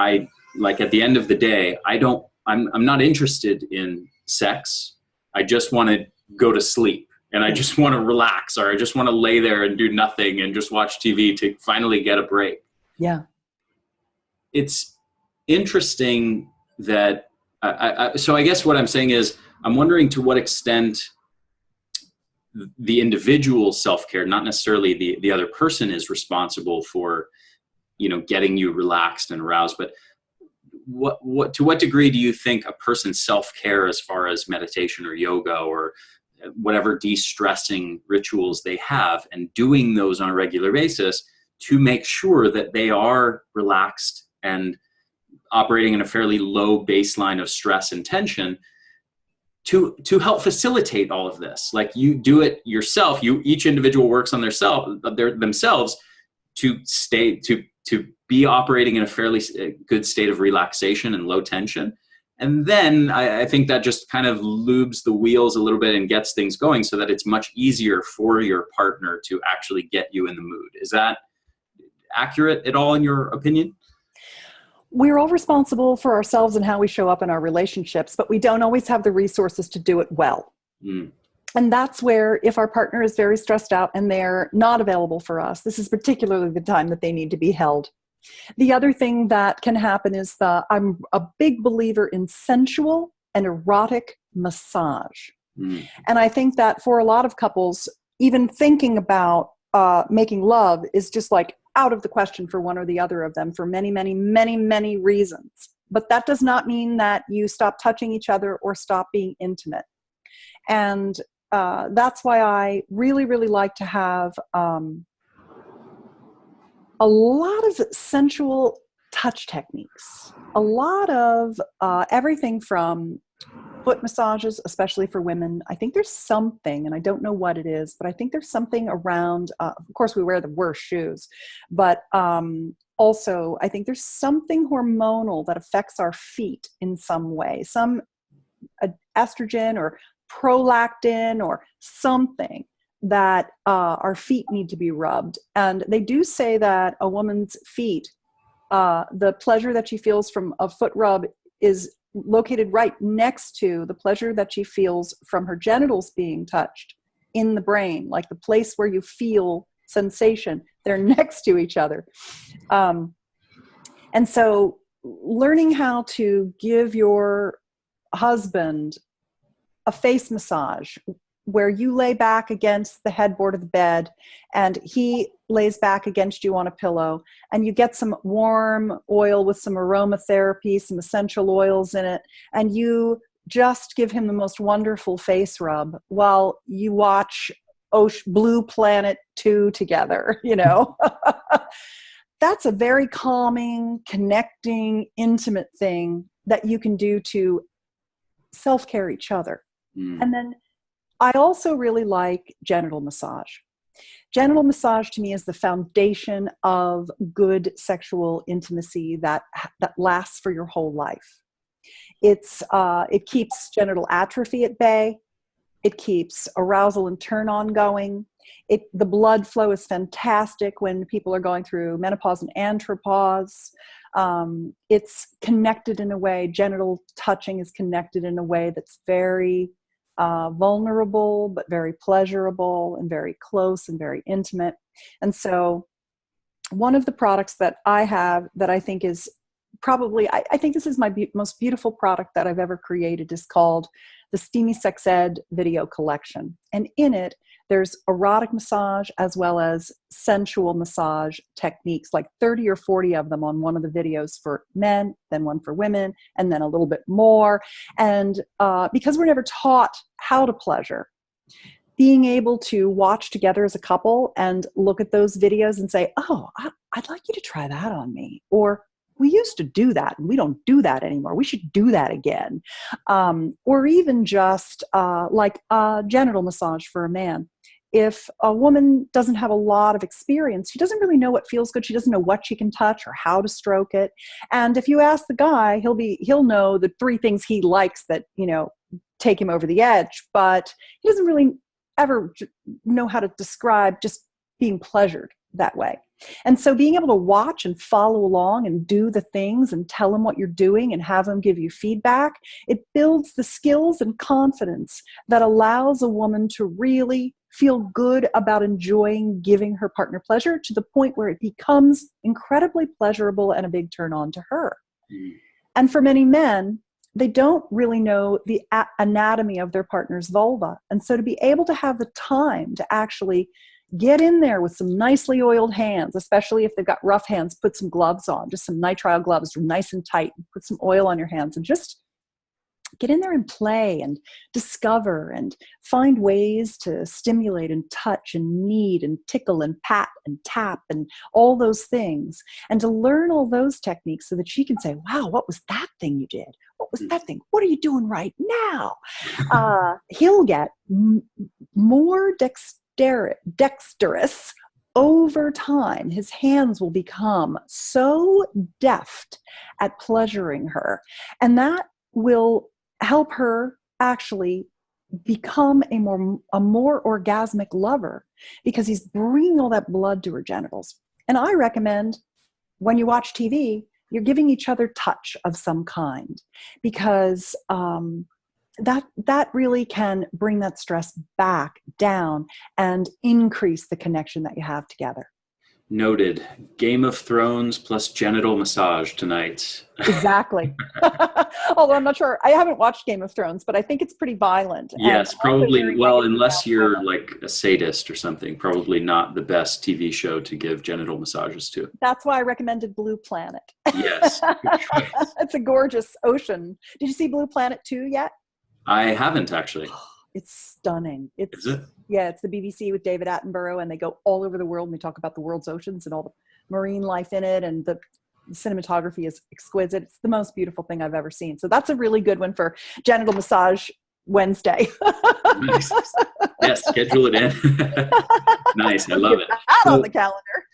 like at the end of the day, I'm not interested in sex. I just want to go to sleep, and I just want to relax, or I just want to lay there and do nothing and just watch TV to finally get a break. Yeah. It's interesting that, so I guess what I'm saying is, I'm wondering to what extent the individual self-care, not necessarily the other person, is responsible for, getting you relaxed and aroused, but to what degree do you think a person's self-care, as far as meditation or yoga or whatever de-stressing rituals they have, and doing those on a regular basis to make sure that they are relaxed and operating in a fairly low baseline of stress and tension, to help facilitate all of this? Like, you do it yourself, each individual works on themselves to be operating in a fairly good state of relaxation and low tension. And then I think that just kind of lubes the wheels a little bit and gets things going, so that it's much easier for your partner to actually get you in the mood. Is that accurate at all, in your opinion? We're all responsible for ourselves and how we show up in our relationships, but we don't always have the resources to do it well. Mm. And that's where, if our partner is very stressed out and they're not available for us, this is particularly the time that they need to be held. The other thing that can happen is I'm a big believer in sensual and erotic massage. Mm. And I think that for a lot of couples, even thinking about making love is just like out of the question for one or the other of them, for many, many, many, many reasons. But that does not mean that you stop touching each other or stop being intimate. And that's why I really, really like to have a lot of sensual touch techniques, a lot of everything from foot massages, especially for women. I think there's something, and I don't know what it is, but I think there's something around, of course we wear the worst shoes, but also I think there's something hormonal that affects our feet in some way, some estrogen or prolactin or something that our feet need to be rubbed. And they do say that a woman's feet, the pleasure that she feels from a foot rub is located right next to the pleasure that she feels from her genitals being touched in the brain, like the place where you feel sensation. They're next to each other. And so learning how to give your husband a face massage where you lay back against the headboard of the bed and he lays back against you on a pillow, and you get some warm oil with some aromatherapy, some essential oils in it, and you just give him the most wonderful face rub while you watch Blue Planet 2 together, That's a very calming, connecting, intimate thing that you can do to self-care each other. Mm. And then I also really like genital massage. Genital massage to me is the foundation of good sexual intimacy that lasts for your whole life. It keeps genital atrophy at bay. It keeps arousal and turn on going. The blood flow is fantastic when people are going through menopause and andropause. It's connected in a way, genital touching is connected in a way that's very vulnerable, but very pleasurable and very close and very intimate. And so one of the products that I have that I think is probably, I think this is my most beautiful product that I've ever created, is called the Steamy Sex Ed Video Collection. And in it, there's erotic massage as well as sensual massage techniques, like 30 or 40 of them on one of the videos for men, then one for women, and then a little bit more. And because we're never taught how to pleasure, being able to watch together as a couple and look at those videos and say, oh, I'd like you to try that on me. Or, we used to do that and we don't do that anymore. We should do that again. Or even just like a genital massage for a man. If a woman doesn't have a lot of experience, she doesn't really know what feels good. She doesn't know what she can touch or how to stroke it. And if you ask the guy, he'll know the 3 things he likes that, take him over the edge, but he doesn't really ever know how to describe just being pleasured that way. And so being able to watch and follow along and do the things and tell him what you're doing and have him give you feedback, it builds the skills and confidence that allows a woman to really feel good about enjoying giving her partner pleasure to the point where it becomes incredibly pleasurable and a big turn on to her. And for many men, they don't really know the anatomy of their partner's vulva. And so to be able to have the time to actually get in there with some nicely oiled hands, especially if they've got rough hands, put some gloves on, just some nitrile gloves, nice and tight, put some oil on your hands and just get in there and play and discover and find ways to stimulate and touch and knead and tickle and pat and tap and all those things. And to learn all those techniques so that she can say, wow, what was that thing you did? What was that thing? What are you doing right now? He'll get more dexterous over time. His hands will become so deft at pleasuring her. And that will help her actually become a more orgasmic lover because he's bringing all that blood to her genitals. And I recommend when you watch TV, you're giving each other touch of some kind because that really can bring that stress back down and increase the connection that you have together. Noted. Game of Thrones plus genital massage tonight. Exactly. Although I'm not sure. I haven't watched Game of Thrones, but I think it's pretty violent. Yes, probably. Well, unless you're like a sadist or something, probably not the best TV show to give genital massages to. That's why I recommended Blue Planet. Yes. Good choice. It's a gorgeous ocean. Did you see Blue Planet 2 yet? I haven't actually. It's stunning. Is it? Yeah, it's the BBC with David Attenborough, and they go all over the world and they talk about the world's oceans and all the marine life in it, and the cinematography is exquisite. It's the most beautiful thing I've ever seen. So that's a really good one for Genital Massage Wednesday. Nice. Yes, schedule it in. Nice, I love it. Out on the calendar.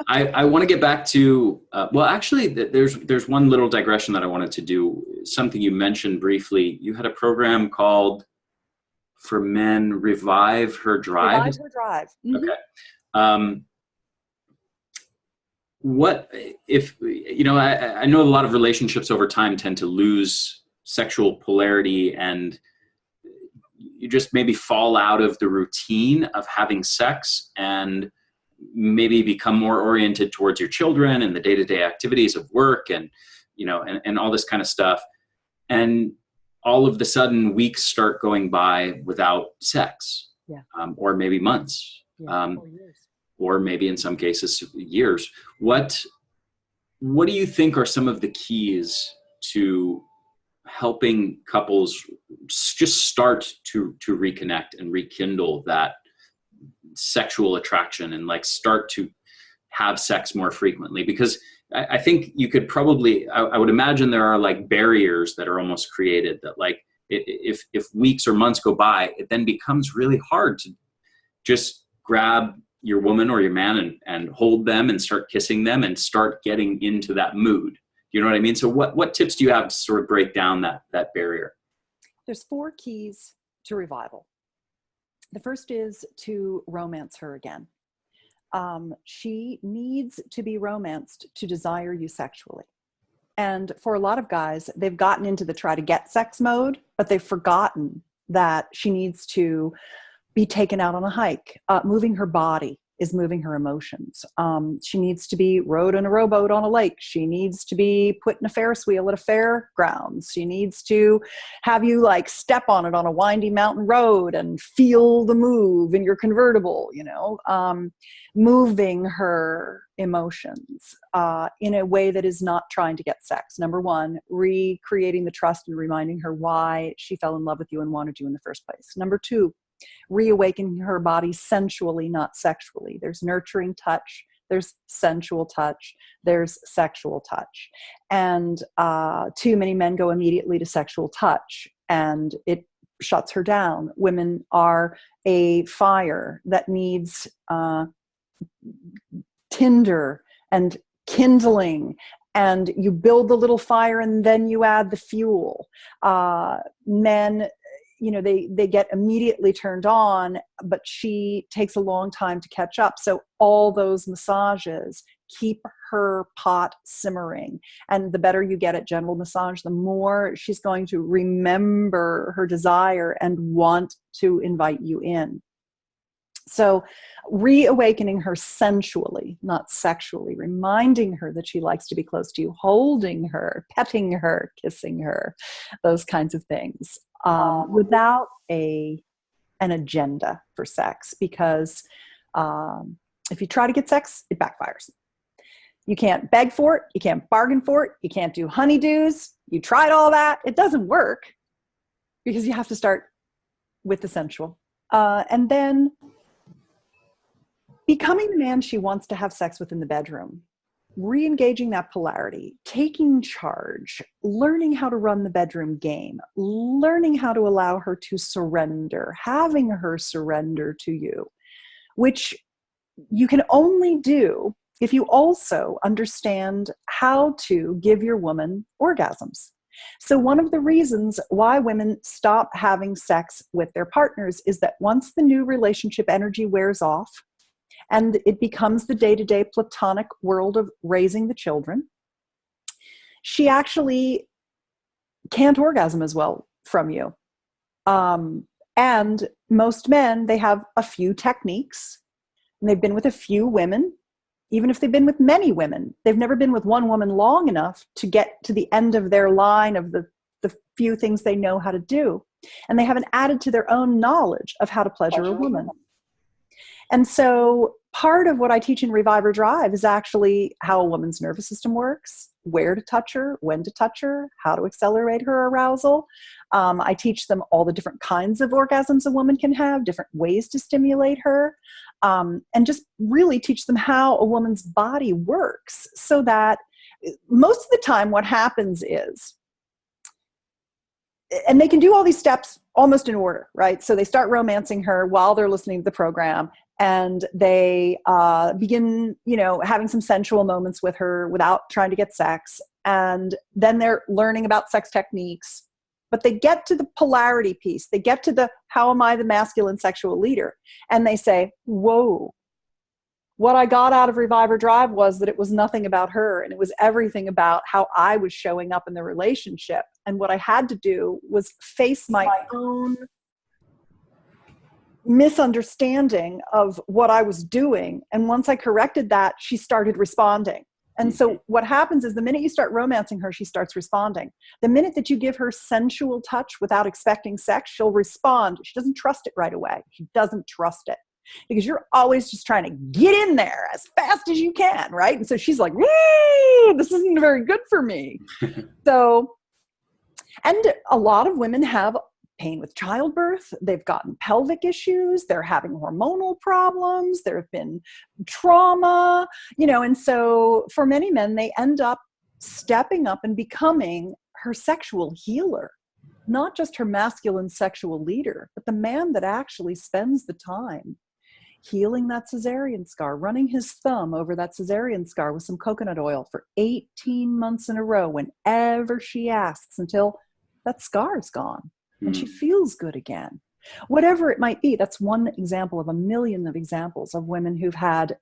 I want to get back to, well, actually, there's one little digression that I wanted to do. Something you mentioned briefly. You had a program called For Men, Revive Her Drive. Revive Her Drive. Mm-hmm. Okay. What if, I know a lot of relationships over time tend to lose sexual polarity and you just maybe fall out of the routine of having sex and maybe become more oriented towards your children and the day-to-day activities of work and, and all this kind of stuff. And all of the sudden weeks start going by without sex, or maybe months, Or years. or maybe in some cases years. What do you think are some of the keys to helping couples just start to reconnect and rekindle that sexual attraction and like start to have sex more frequently? Because I think you could probably, I would imagine there are like barriers that are almost created that like, if weeks or months go by, it then becomes really hard to just grab your woman or your man and hold them and start kissing them and start getting into that mood. You know what I mean? So what tips do you have to sort of break down that barrier? There's 4 keys to revival. The first is to romance her again. She needs to be romanced to desire you sexually. And for a lot of guys, they've gotten into the try to get sex mode, but they've forgotten that she needs to be taken out on a hike. Moving her body is moving her emotions. She needs to be rode in a rowboat on a lake. She needs to be put in a Ferris wheel at a fairgrounds. She needs to have you like step on it on a windy mountain road and feel the move in your convertible, moving her emotions in a way that is not trying to get sex. Number 1, recreating the trust and reminding her why she fell in love with you and wanted you in the first place. Number 2, reawakening her body sensually, not sexually. There's nurturing touch, There's sensual touch, there's sexual touch. And too many men go immediately to sexual touch, and it shuts her down. Women are a fire that needs tinder and kindling, and you build the little fire and then you add the fuel. Men, they get immediately turned on, but she takes a long time to catch up. So all those massages keep her pot simmering. And the better you get at gentle massage, the more she's going to remember her desire and want to invite you in. So reawakening her sensually, not sexually, reminding her that she likes to be close to you, holding her, petting her, kissing her, those kinds of things, without an agenda for sex. Because if you try to get sex, it backfires. You can't beg for it. You can't bargain for it. You can't do honeydews. You tried all that. It doesn't work, because you have to start with the sensual. And then becoming the man she wants to have sex with in the bedroom, re-engaging that polarity, taking charge, learning how to run the bedroom game, learning how to allow her to surrender, having her surrender to you, which you can only do if you also understand how to give your woman orgasms. So one of the reasons why women stop having sex with their partners is that once the new relationship energy wears off, and it becomes the day-to-day platonic world of raising the children, she actually can't orgasm as well from you. And most men, they have a few techniques, and they've been with a few women. Even if they've been with many women, they've never been with one woman long enough to get to the end of their line of the few things they know how to do. And they haven't added to their own knowledge of how to pleasure a woman. And so part of what I teach in Revive or Drive is actually how a woman's nervous system works, where to touch her, when to touch her, how to accelerate her arousal. I teach them all the different kinds of orgasms a woman can have, different ways to stimulate her, and just really teach them how a woman's body works, so that most of the time what happens is, and they can do all these steps almost in order, right? So they start romancing her while they're listening to the program, and they begin, having some sensual moments with her without trying to get sex. And then they're learning about sex techniques, but they get to the polarity piece. They get to the, how am I the masculine sexual leader? And they say, whoa, what I got out of Revive or Drive was that it was nothing about her, and it was everything about how I was showing up in the relationship. And what I had to do was face my own misunderstanding of what I was doing. And once I corrected that, she started responding. And so what happens is the minute you start romancing her, she starts responding. The minute that you give her sensual touch without expecting sex, she'll respond. She doesn't trust it right away. She doesn't trust it, because you're always just trying to get in there as fast as you can, right? And so she's like, woo, this isn't very good for me. So, and a lot of women have pain with childbirth. They've gotten pelvic issues. They're having hormonal problems. There have been trauma, and so for many men, they end up stepping up and becoming her sexual healer, not just her masculine sexual leader, but the man that actually spends the time healing that cesarean scar, running his thumb over that cesarean scar with some coconut oil for 18 months in a row, whenever she asks, until that scar is gone and she feels good again. Whatever it might be, that's one example of a million of examples of women who've had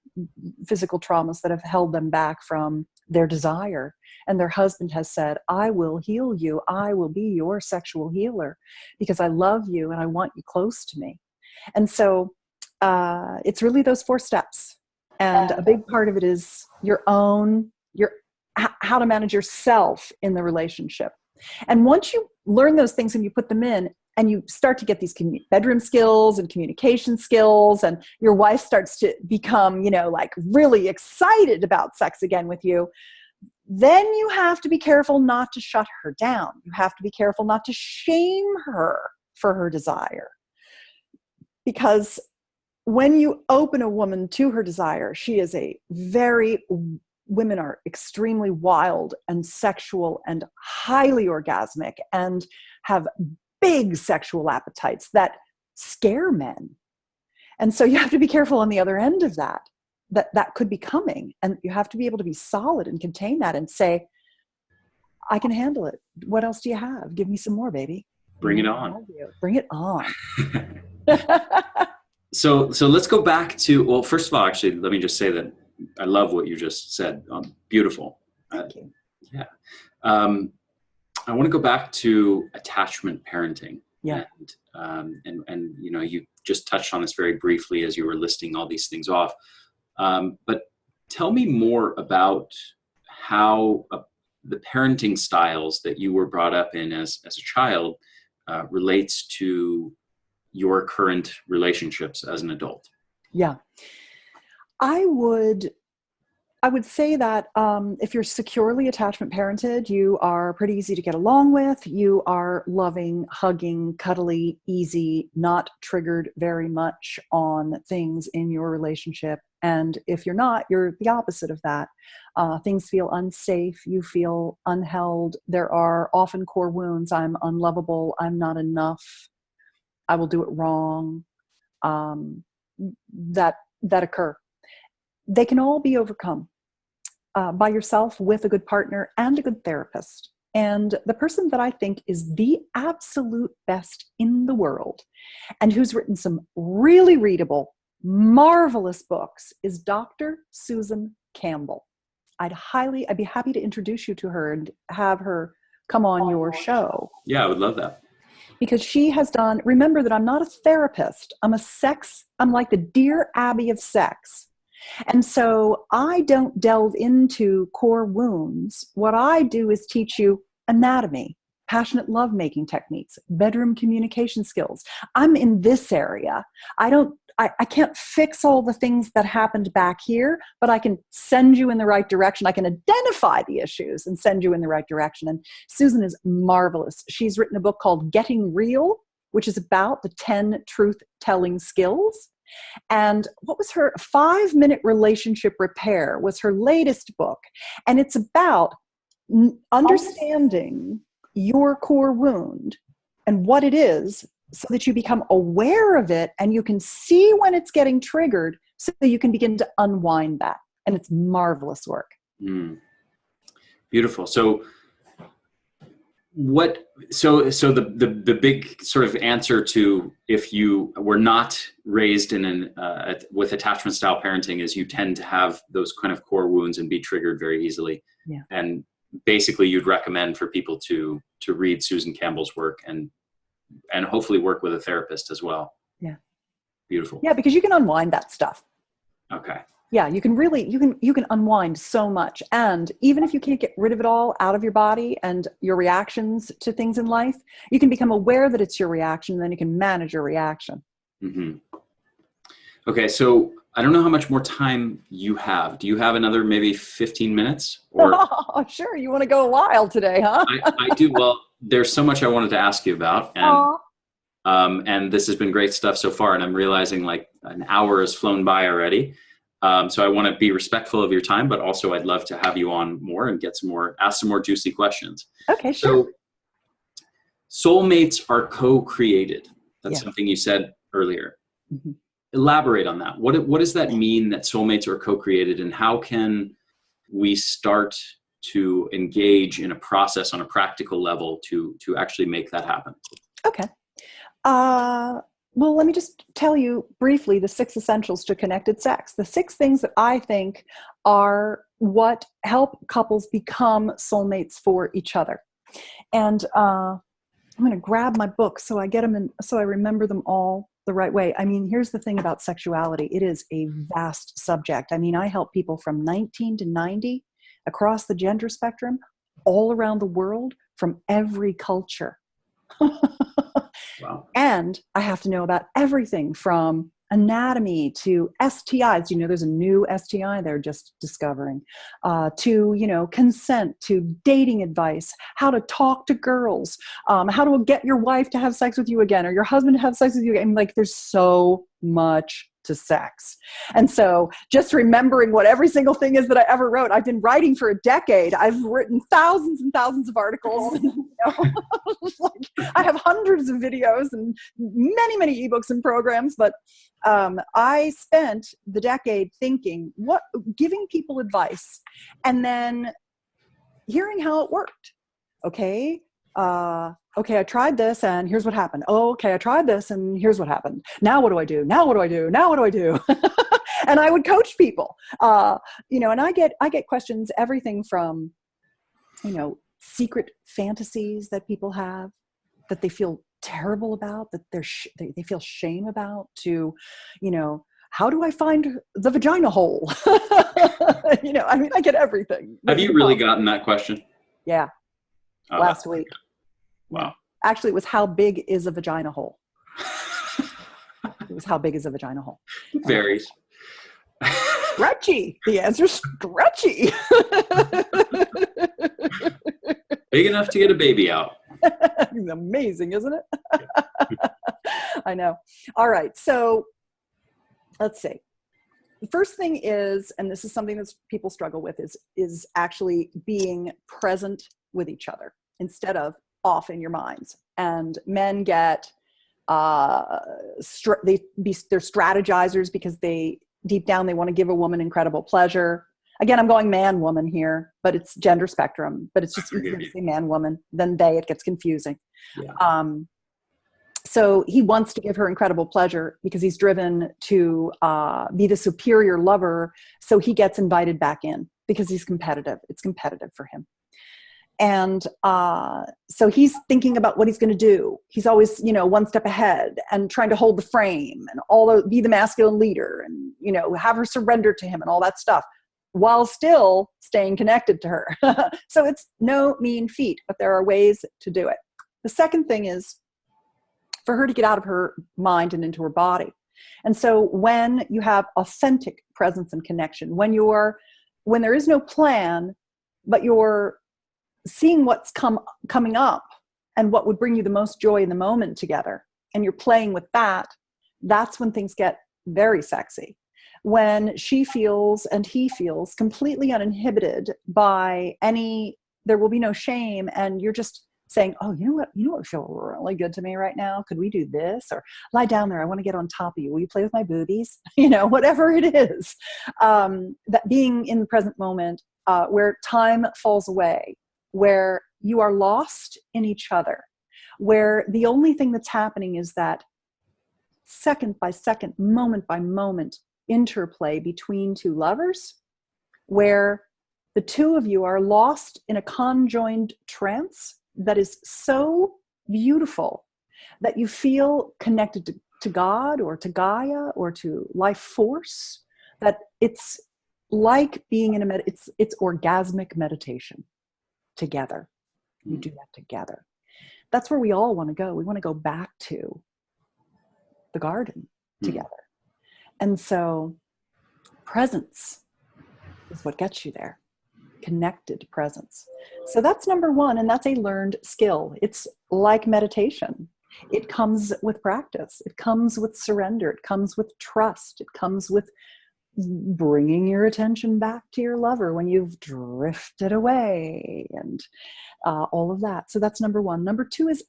physical traumas that have held them back from their desire. And their husband has said, I will heal you. I will be your sexual healer because I love you and I want you close to me. And so it's really those 4 steps. And a big part of it is how to manage yourself in the relationship. And once you learn those things and you put them in, and you start to get these bedroom skills and communication skills, and your wife starts to become, really excited about sex again with you, then you have to be careful not to shut her down. You have to be careful not to shame her for her desire. Because when you open a woman to her desire, women are extremely wild and sexual and highly orgasmic and have big sexual appetites that scare men. And so you have to be careful on the other end of that could be coming. And you have to be able to be solid and contain that and say, I can handle it. What else do you have? Give me some more, baby. Bring it on. Bring it on. So let's go back to, well, first of all, actually, let me just say that I love what you just said. Beautiful. Thank you. Yeah. I want to go back to attachment parenting. Yeah. And you know, you just touched on this very briefly as you were listing all these things off. But tell me more about how the parenting styles that you were brought up in as a child relates to your current relationships as an adult. Yeah. I would say that if you're securely attachment parented, you are pretty easy to get along with. You are loving, hugging, cuddly, easy, not triggered very much on things in your relationship. And if you're not, you're the opposite of that. Things feel unsafe. You feel unheld. There are often core wounds. I'm unlovable. I'm not enough. I will do it wrong. That occur. They can all be overcome by yourself with a good partner and a good therapist. And the person that I think is the absolute best in the world and who's written some really readable, marvelous books is Dr. Susan Campbell. I'd be happy to introduce you to her and have her come on your show. Yeah, I would love that. Because she has remember that I'm not a therapist. I'm like the Dear Abby of sex. And so I don't delve into core wounds. What I do is teach you anatomy, passionate lovemaking techniques, bedroom communication skills. I'm in this area. I can't fix all the things that happened back here, but I can send you in the right direction. I can identify the issues and send you in the right direction. And Susan is marvelous. She's written a book called Getting Real, which is about the 10 truth-telling skills. And what was her 5-minute relationship repair was her latest book. And it's about understanding your core wound and what it is so that you become aware of it and you can see when it's getting triggered so you can begin to unwind that. And it's marvelous work. Beautiful. So the big sort of answer to if you were not raised in with attachment style parenting is you tend to have those kind of core wounds and be triggered very easily. Yeah. And basically you'd recommend for people to read Susan Campbell's work and hopefully work with a therapist as well. Yeah. Beautiful. Yeah, because you can unwind that stuff. Okay. Yeah, you can unwind so much. And even if you can't get rid of it all out of your body and your reactions to things in life, you can become aware that it's your reaction, and then you can manage your reaction. Mm-hmm. Okay, so I don't know how much more time you have. Do you have another maybe 15 minutes? Or Oh, sure. You want to go a while today, huh? I do. Well, there's so much I wanted to ask you about. And this has been great stuff so far. And I'm realizing like an hour has flown by already. So I want to be respectful of your time, but also I'd love to have you on more and ask some more juicy questions. Okay, sure. So soulmates are co-created. That's something you said earlier. Mm-hmm. Elaborate on that. What does that mean that soulmates are co-created, and how can we start to engage in a process on a practical level to actually make that happen? Okay. Well, let me just tell you briefly the 6 essentials to connected sex. The 6 things that I think are what help couples become soulmates for each other. And I'm going to grab my book so I get them in, so I remember them all the right way. I mean, here's the thing about sexuality. It is a vast subject. I mean, I help people from 19 to 90 across the gender spectrum, all around the world, from every culture. Wow. And I have to know about everything from anatomy to STIs. You know, there's a new STI they're just discovering, to, consent, to dating advice, how to talk to girls, how to get your wife to have sex with you again or your husband to have sex with you again. Like, there's so much to sex. And so just remembering what every single thing is that I ever wrote, I've been writing for a decade. I've written thousands and thousands of articles. Like, I have hundreds of videos and many, many ebooks and programs, but I spent the decade thinking, giving people advice and then hearing how it worked. Okay, I tried this and here's what happened. Oh, okay, I tried this and here's what happened. Now what do I do? Now what do I do? Now what do I do? And I would coach people, and I get questions, everything from, secret fantasies that people have that they feel terrible about, that they feel shame about, to, how do I find the vagina hole? I get everything. Have you really gotten that question? Yeah. Last week. Wow. Actually, it was, how big is a vagina hole? It was, how big is a vagina hole? It varies. Stretchy. The answer's stretchy. Big enough to get a baby out. Amazing, isn't it? I know. All right. So let's see. The first thing is, and this is something that people struggle with, is actually being present with each other instead of off in your minds. And men get, they're strategizers because deep down they want to give a woman incredible pleasure. Again, I'm going man, woman here, but it's gender spectrum, but it's just easier to say man, woman than they. It gets confusing. Yeah. So he wants to give her incredible pleasure because he's driven to be the superior lover. So he gets invited back in because he's competitive. It's competitive for him. And so he's thinking about what he's going to do. He's always, one step ahead and trying to hold the frame and be the masculine leader and, have her surrender to him and all that stuff, while still staying connected to her. So it's no mean feat, but there are ways to do it. The second thing is for her to get out of her mind and into her body. And so when you have authentic presence and connection, when there is no plan, but you're seeing what's coming up and what would bring you the most joy in the moment together, and you're playing with that, that's when things get very sexy. When she feels and he feels completely uninhibited by there will be no shame, and you're just saying, oh, you know what would feel really good to me right now? Could we do this? Or lie down there, I want to get on top of you. Will you play with my boobies? Whatever it is. That being in the present moment, where time falls away, where you are lost in each other, where the only thing that's happening is that second by second, moment by moment interplay between two lovers, where the two of you are lost in a conjoined trance that is so beautiful that you feel connected to God or to Gaia or to life force, that it's like being in it's orgasmic meditation together. You do that together. That's where we all want to go. We want to go back to the garden together. And so presence is what gets you there. Connected presence. So that's number one, and that's a learned skill. It's like meditation. It comes with practice. It comes with surrender. It comes with trust. It comes with bringing your attention back to your lover when you've drifted away and all of that. So that's number one. Number two is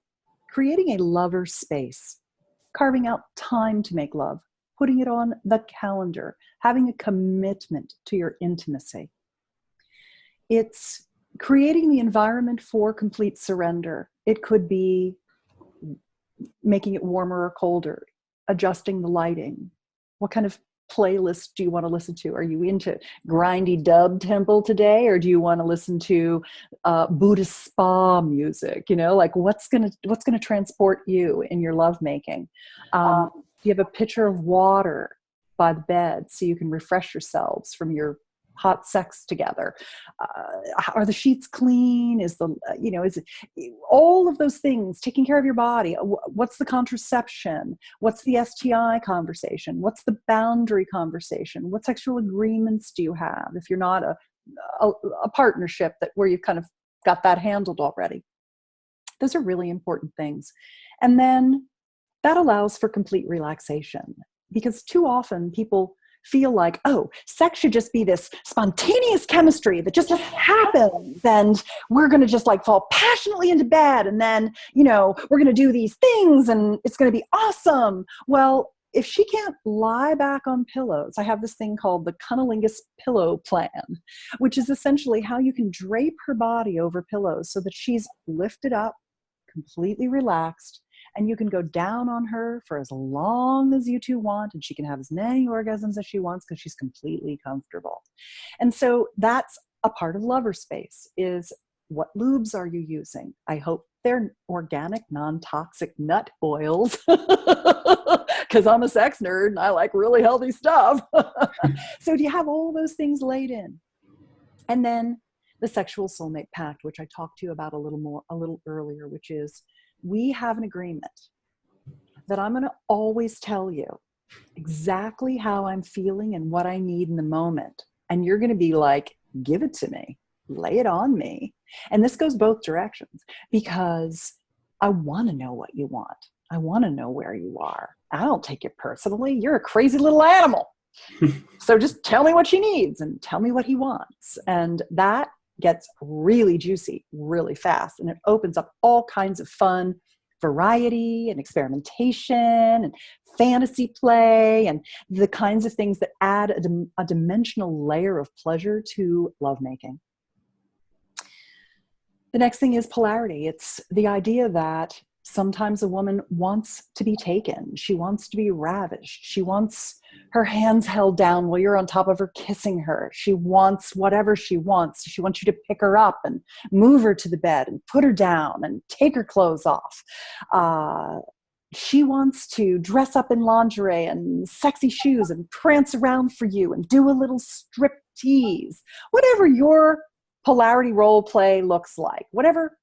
creating a lover space, carving out time to make love, putting it on the calendar, having a commitment to your intimacy. It's creating the environment for complete surrender. It could be making it warmer or colder, adjusting the lighting. What kind of playlist do you want to listen to? Are you into grindy dub temple today, or do you want to listen to Buddhist spa music? Like what's gonna transport you in your lovemaking? Do you have a pitcher of water by the bed so you can refresh yourselves from your hot sex together? Are the sheets clean? Is it all of those things? Taking care of your body. What's the contraception? What's the STI conversation? What's the boundary conversation? What sexual agreements do you have if you're not a partnership where you've kind of got that handled already? Those are really important things. And then that allows for complete relaxation. because too often people feel like, oh, sex should just be this spontaneous chemistry that just happens, and we're going to just like fall passionately into bed, and then, you know, we're going to do these things and it's going to be awesome. Well, if she can't lie back on pillows, I have this thing called the cunnilingus pillow plan, which is essentially how you can drape her body over pillows so that she's lifted up, completely relaxed, and you can go down on her for as long as you two want, and she can have as many orgasms as she wants because she's completely comfortable. And so that's a part of lover space, is what lubes are you using? I hope they're organic, non-toxic nut oils, because I'm a sex nerd and I like really healthy stuff. So do you have all those things laid in? And then the sexual soulmate pact, which I talked to you about a little earlier, which is, we have an agreement that I'm going to always tell you exactly how I'm feeling and what I need in the moment. And you're going to be like, give it to me, lay it on me. And this goes both directions, because I want to know what you want. I want to know where you are. I don't take it personally. You're a crazy little animal. So just tell me what she needs and tell me what he wants. And that gets really juicy really fast, and it opens up all kinds of fun variety and experimentation and fantasy play and the kinds of things that add a dimensional layer of pleasure to lovemaking. The next thing is polarity. It's the idea that sometimes a woman wants to be taken. She wants to be ravished. She wants her hands held down while you're on top of her kissing her. She wants whatever she wants. She wants you to pick her up and move her to the bed and put her down and take her clothes off. She wants to dress up in lingerie and sexy shoes and prance around for you and do a little strip tease. Whatever your polarity role play looks like, whatever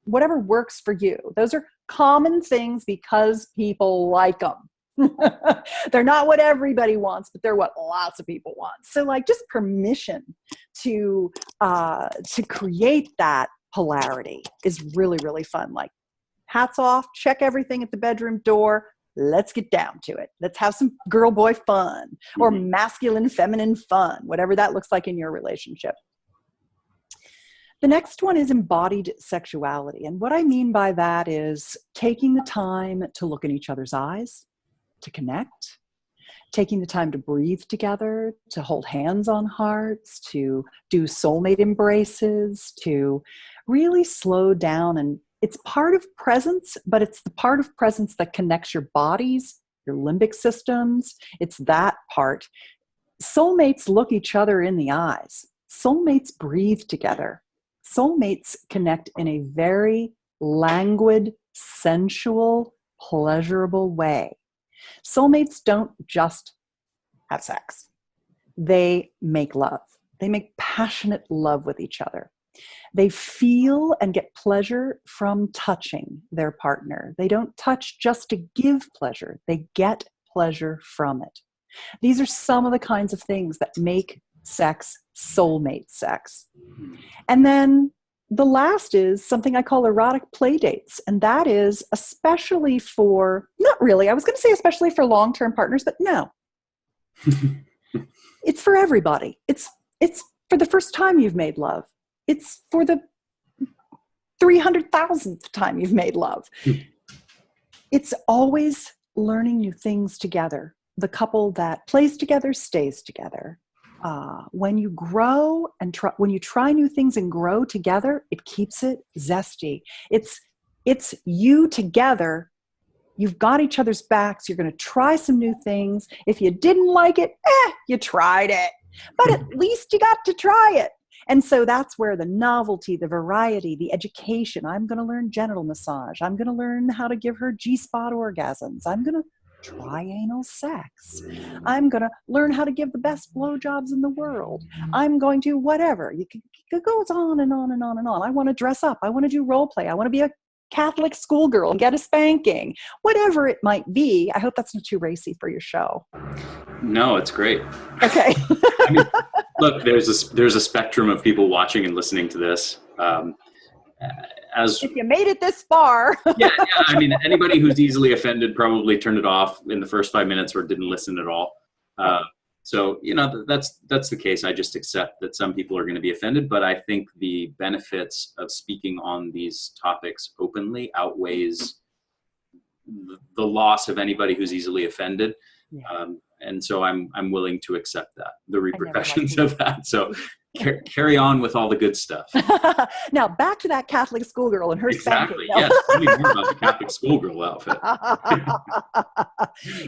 works for you. Those are common things because people like them. They're not what everybody wants, but they're what lots of people want. So like, just permission to create that polarity is really, really fun. Like, hats off, check everything at the bedroom door. Let's get down to it. Let's have some girl boy fun, or masculine feminine fun, whatever that looks like in your relationship. The next one is embodied sexuality. And what I mean by that is taking the time to look in each other's eyes, to connect, taking the time to breathe together, to hold hands on hearts, to do soulmate embraces, to really slow down. And it's part of presence, but it's the part of presence that connects your bodies, your limbic systems. It's that part. Soulmates look each other in the eyes. Soulmates breathe together. Soulmates connect in a very languid, sensual, pleasurable way. Soulmates don't just have sex. They make love. They make passionate love with each other. They feel and get pleasure from touching their partner. They don't touch just to give pleasure. They get pleasure from it. These are some of the kinds of things that make sex soulmate sex. And then the last is something I call erotic play dates. And that is especially for, not really, I was going to say especially for long-term partners, but no. It's for everybody. It's for the first time you've made love. It's for the 300,000th time you've made love. It's always learning new things together. The couple that plays together stays together. When you grow and when you try new things and grow together, it keeps it zesty. It's you together. You've got each other's backs. You're going to try some new things. If you didn't like it, you tried it. But at least you got to try it. And so that's where the novelty, the variety, the education. I'm going to learn genital massage. I'm going to learn how to give her G-spot orgasms. I'm going to try anal sex. I'm going to learn how to give the best blowjobs in the world. I'm going to whatever. It goes on and on and on and on. I want to dress up. I want to do role play. I want to be a Catholic schoolgirl and get a spanking. Whatever it might be. I hope that's not too racy for your show. No, it's great. Okay. I mean, look, there's a spectrum of people watching and listening to this. as If you made it this far. yeah, I mean, anybody who's easily offended probably turned it off in the first 5 minutes or didn't listen at all. So, that's the case. I just accept that some people are going to be offended, but I think the benefits of speaking on these topics openly outweighs the loss of anybody who's easily offended. Yeah. And so I'm willing to accept that, the never liked repercussions to. of that. So carry on with all the good stuff. Now, back to that Catholic schoolgirl and her Exactly. spanking. Yes. Tell me more about the Catholic schoolgirl outfit.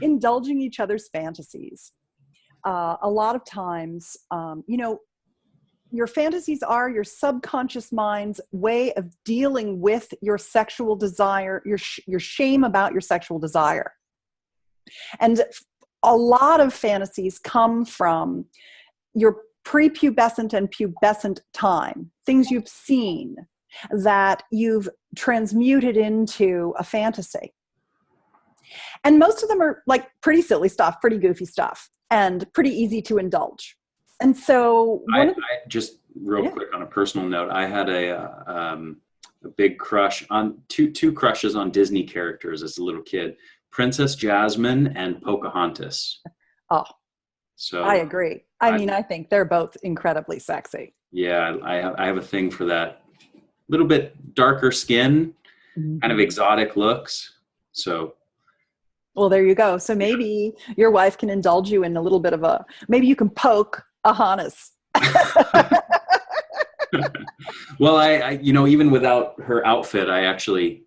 Indulging each other's fantasies. A lot of times, your fantasies are your subconscious mind's way of dealing with your sexual desire, your shame about your sexual desire. And a lot of fantasies come from your prepubescent and pubescent time, things you've seen that you've transmuted into a fantasy. And most of them are like pretty silly stuff, pretty goofy stuff, and pretty easy to indulge. And so I just real quick on a personal note, I had a big crush on two crushes on Disney characters as a little kid, Princess Jasmine and Pocahontas. Oh, so I agree. I think they're both incredibly sexy. Yeah, I have a thing for that. Little bit darker skin, kind of exotic looks. So, well, there you go. So maybe your wife can indulge you in a little bit of maybe you can poke a harness. Well, I even without her outfit, I actually,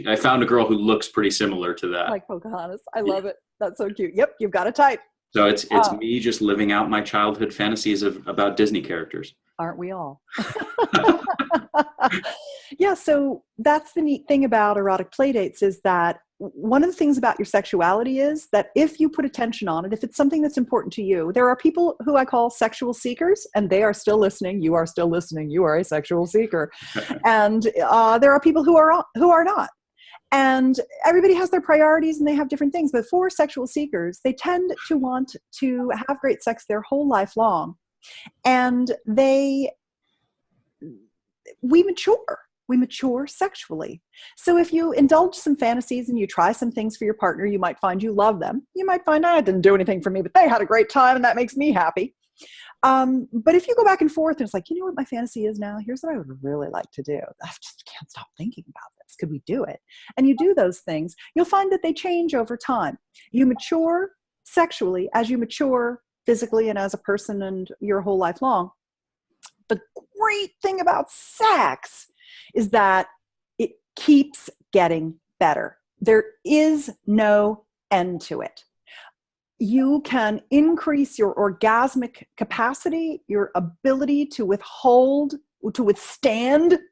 I found a girl who looks pretty similar to that. Like Pocahontas. I love it. That's so cute. Yep, you've got a type. So it's me just living out my childhood fantasies about Disney characters. Aren't we all? Yeah, so that's the neat thing about erotic playdates is that one of the things about your sexuality is that if you put attention on it, if it's something that's important to you, there are people who I call sexual seekers, and they are still listening. You are still listening. You are a sexual seeker. And there are people who are not. And everybody has their priorities and they have different things. But for sexual seekers, they tend to want to have great sex their whole life long. And we mature sexually. So if you indulge some fantasies and you try some things for your partner, you might find you love them. You might find, it didn't do anything for me, but they had a great time and that makes me happy. But if you go back and forth and it's like, you know what my fantasy is now? Here's what I would really like to do. I just can't stop thinking about this. Could we do it? And you do those things, you'll find that they change over time. You mature sexually as you mature physically and as a person and your whole life long. The great thing about sex is that it keeps getting better. There is no end to it. You can increase your orgasmic capacity, your ability to withstand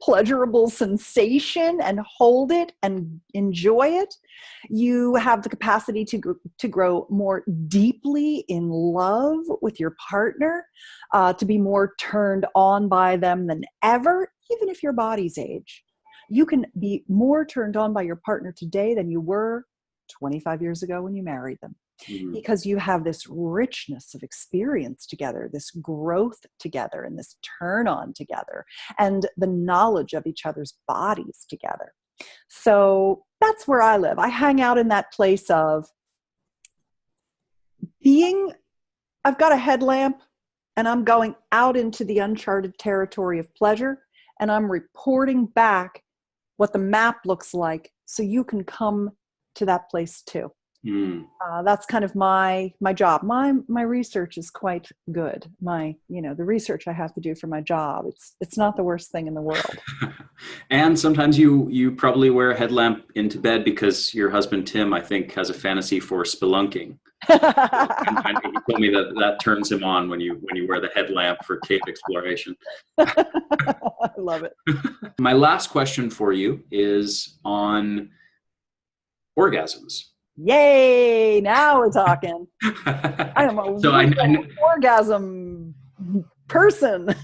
pleasurable sensation and hold it and enjoy it. You have the capacity to grow more deeply in love with your partner, to be more turned on by them than ever, even if your body's age. You can be more turned on by your partner today than you were 25 years ago when you married them. Mm-hmm. Because you have this richness of experience together, this growth together, and this turn on together, and the knowledge of each other's bodies together. So that's where I live. I hang out in that place of I've got a headlamp and I'm going out into the uncharted territory of pleasure, and I'm reporting back what the map looks like so you can come to that place too. That's kind of my job. My research is quite good. The research I have to do for my job, it's not the worst thing in the world. And sometimes you probably wear a headlamp into bed because your husband Tim, I think, has a fantasy for spelunking. And he told me that turns him on when you wear the headlamp for cave exploration. I love it. My last question for you is on orgasms. Yay! Now we're talking. I am a orgasm person.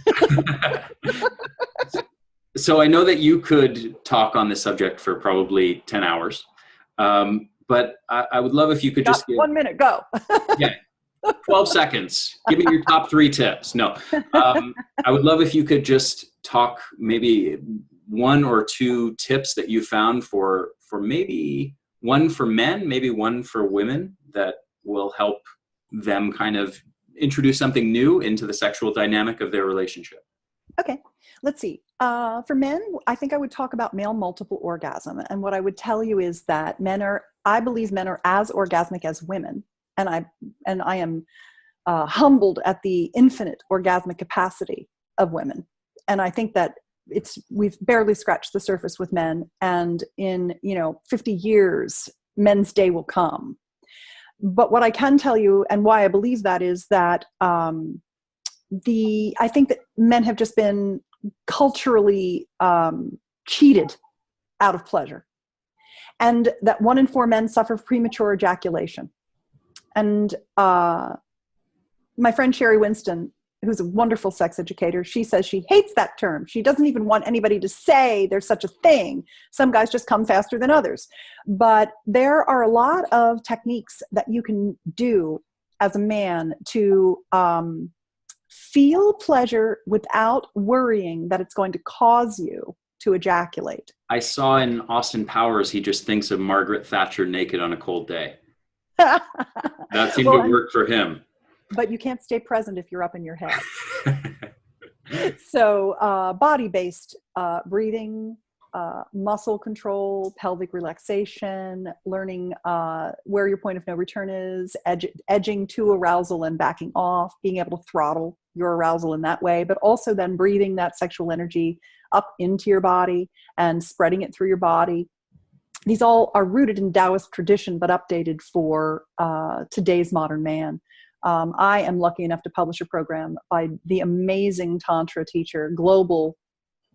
So I know that you could talk on this subject for probably 10 hours, but I would love if you could just give 1 minute. Go. Yeah, 12 seconds. Give me your top 3 tips. No, I would love if you could just talk maybe one or two tips that you found for maybe one for men, maybe one for women, that will help them kind of introduce something new into the sexual dynamic of their relationship? Okay, let's see. For men, I think I would talk about male multiple orgasm. And what I would tell you is that I believe men are as orgasmic as women. And I am humbled at the infinite orgasmic capacity of women. And I think that we've barely scratched the surface with men. And in, 50 years, men's day will come. But what I can tell you, and why I believe that, is that I think that men have just been culturally cheated out of pleasure, and that 1 in 4 men suffer premature ejaculation. And my friend Sherry Winston, who's a wonderful sex educator, she says she hates that term. She doesn't even want anybody to say there's such a thing. Some guys just come faster than others. But there are a lot of techniques that you can do as a man to feel pleasure without worrying that it's going to cause you to ejaculate. I saw in Austin Powers, he just thinks of Margaret Thatcher naked on a cold day. That Seemed to work for him. But you can't stay present if you're up in your head. So body-based breathing, muscle control, pelvic relaxation, learning where your point of no return is, edging to arousal and backing off, being able to throttle your arousal in that way, but also then breathing that sexual energy up into your body and spreading it through your body. These all are rooted in Taoist tradition, but updated for today's modern man. I am lucky enough to publish a program by the amazing Tantra teacher, global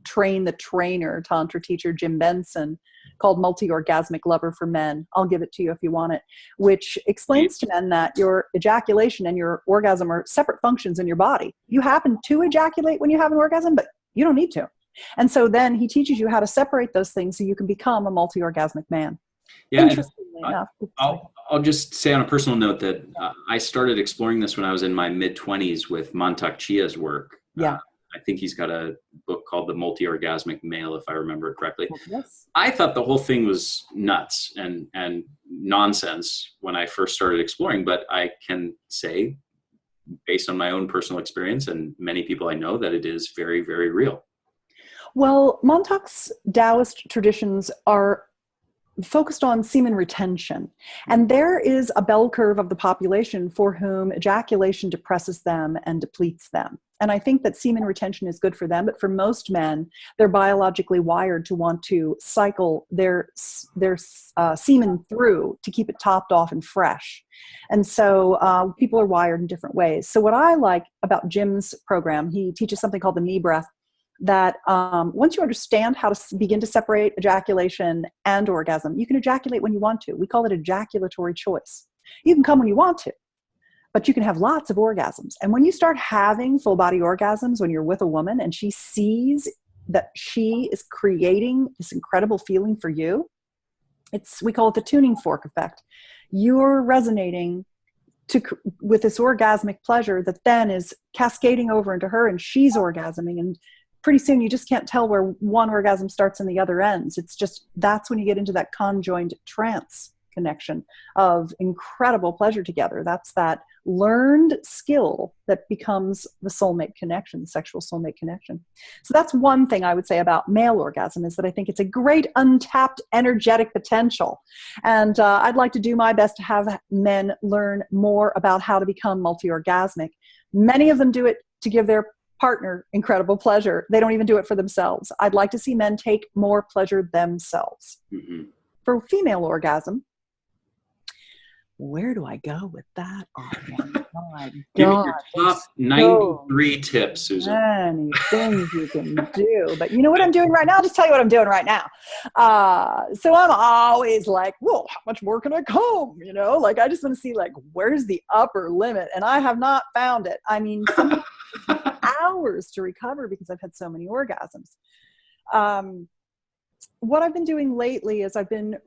train the trainer Tantra teacher, Jim Benson, called Multi-Orgasmic Lover for Men. I'll give it to you if you want it, which explains to men that your ejaculation and your orgasm are separate functions in your body. You happen to ejaculate when you have an orgasm, but you don't need to. And so then he teaches you how to separate those things so you can become a multi-orgasmic man. Yeah, Interestingly enough. I'll just say on a personal note that I started exploring this when I was in my mid-20s with Mantak Chia's work. Yeah. I think he's got a book called The Multi-Orgasmic Male, if I remember it correctly. Yes. I thought the whole thing was nuts and nonsense when I first started exploring, but I can say, based on my own personal experience and many people I know, that it is very, very real. Well, Montauk's Taoist traditions are focused on semen retention. And there is a bell curve of the population for whom ejaculation depresses them and depletes them. And I think that semen retention is good for them, but for most men, they're biologically wired to want to cycle their semen through to keep it topped off and fresh. And so people are wired in different ways. So what I like about Jim's program, he teaches something called the knee breath, that once you understand how to begin to separate ejaculation and orgasm, you can ejaculate when you want to. We call it ejaculatory choice. You can come when you want to, but you can have lots of orgasms. And when you start having full body orgasms, when you're with a woman and she sees that she is creating this incredible feeling for you, we call it the tuning fork effect. You're resonating with this orgasmic pleasure that then is cascading over into her, and she's orgasming, and pretty soon you just can't tell where one orgasm starts and the other ends. It's just, that's when you get into that conjoined trance connection of incredible pleasure together. That's that learned skill that becomes the soulmate connection, the sexual soulmate connection. So that's one thing I would say about male orgasm, is that I think it's a great untapped energetic potential. And I'd like to do my best to have men learn more about how to become multi-orgasmic. Many of them do it to give their partner incredible pleasure. They don't even do it for themselves. I'd like to see men take more pleasure themselves. Mm-hmm. For female orgasm, where do I go with that? Oh my God. Give me your top 93 tips, Susan. Many things you can do. But you know what I'm doing right now? I'll just tell you what I'm doing right now. So I'm always like, whoa, how much more can I come? You know, like I just want to see like, where's the upper limit? And I have not found it. I mean, hours to recover because I've had so many orgasms. what I've been doing lately is I've been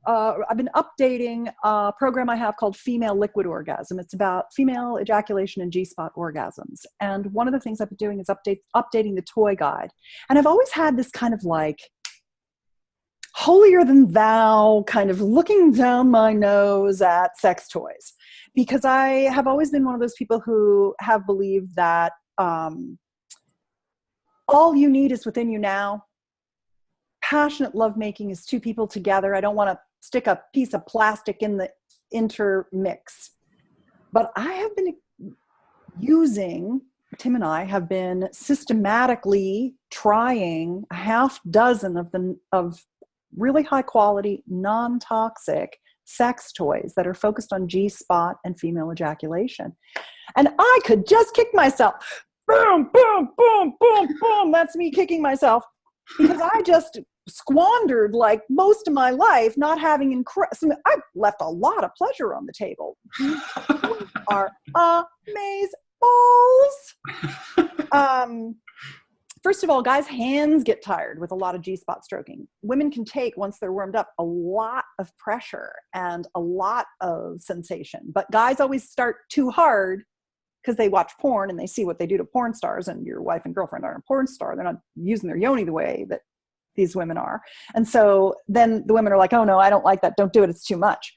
updating a program I have called Female Liquid Orgasm. It's about female ejaculation and G-spot orgasms. And one of the things I've been doing is updating the toy guide. And I've always had this kind of like holier than thou kind of looking down my nose at sex toys, because I have always been one of those people who have believed that all you need is within you now. Passionate lovemaking is two people together. I don't want to stick a piece of plastic in the intermix. But I have been Tim and I have been systematically trying a half dozen of really high quality, non-toxic sex toys that are focused on G-spot and female ejaculation. And I could just kick myself. Boom, boom, boom, boom, boom. That's me kicking myself, because I just squandered like most of my life not having I've left a lot of pleasure on the table. These are amazeballs. First of all, guys' hands get tired with a lot of G-spot stroking. Women can take, once they're warmed up, a lot of pressure and a lot of sensation. But guys always start too hard because they watch porn and they see what they do to porn stars, and your wife and girlfriend aren't a porn star. They're not using their yoni the way that these women are. And so then the women are like, oh no, I don't like that. Don't do it. It's too much.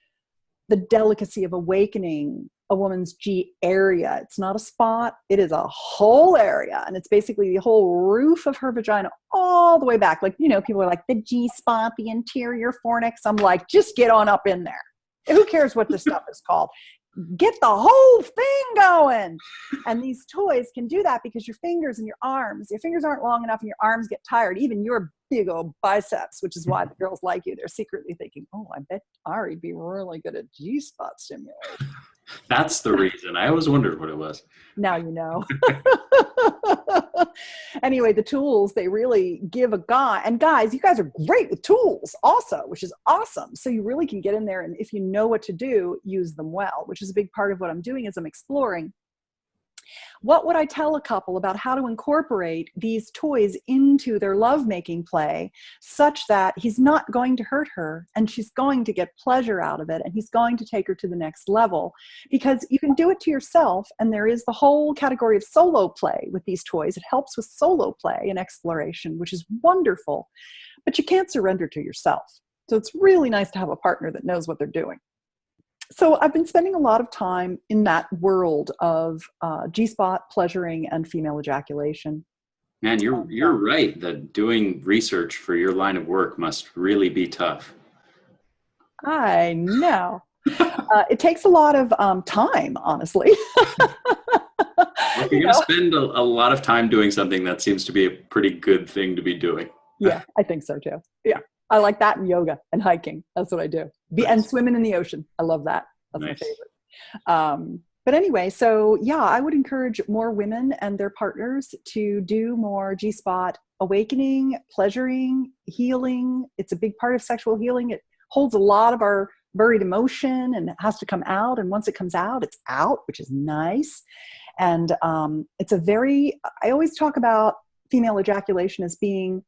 The delicacy of awakening a woman's G area. It's not a spot. It is a whole area. And it's basically the whole roof of her vagina all the way back. Like, you know, people are like the G spot, the interior fornix. I'm like, just get on up in there. Who cares what this stuff is called? Get the whole thing going. And these toys can do that because your fingers aren't long enough and your arms get tired. Even your big old biceps, which is why the girls like you. They're secretly thinking, oh, I bet Ari'd be really good at G-spot stimulation. That's the reason. I always wondered what it was. Now you know. Anyway, the tools, they really give a guy, and guys, you guys are great with tools also, which is awesome. So you really can get in there, and if you know what to do, use them well, which is a big part of what I'm doing is I'm exploring. What would I tell a couple about how to incorporate these toys into their lovemaking play such that he's not going to hurt her and she's going to get pleasure out of it and he's going to take her to the next level? Because you can do it to yourself, and there is the whole category of solo play with these toys. It helps with solo play and exploration, which is wonderful, but you can't surrender to yourself. So it's really nice to have a partner that knows what they're doing. So I've been spending a lot of time in that world of G-spot, pleasuring, and female ejaculation. Man, you're right that doing research for your line of work must really be tough. I know. It takes a lot of time, honestly. If you're going to spend a lot of time doing something, that seems to be a pretty good thing to be doing. Yeah, I think so too. Yeah. I like that, and yoga and hiking. That's what I do. And swimming in the ocean. I love that. That's nice. My favorite. But anyway, so yeah, I would encourage more women and their partners to do more G-spot awakening, pleasuring, healing. It's a big part of sexual healing. It holds a lot of our buried emotion and it has to come out. And once it comes out, it's out, which is nice. And I always talk about female ejaculation as being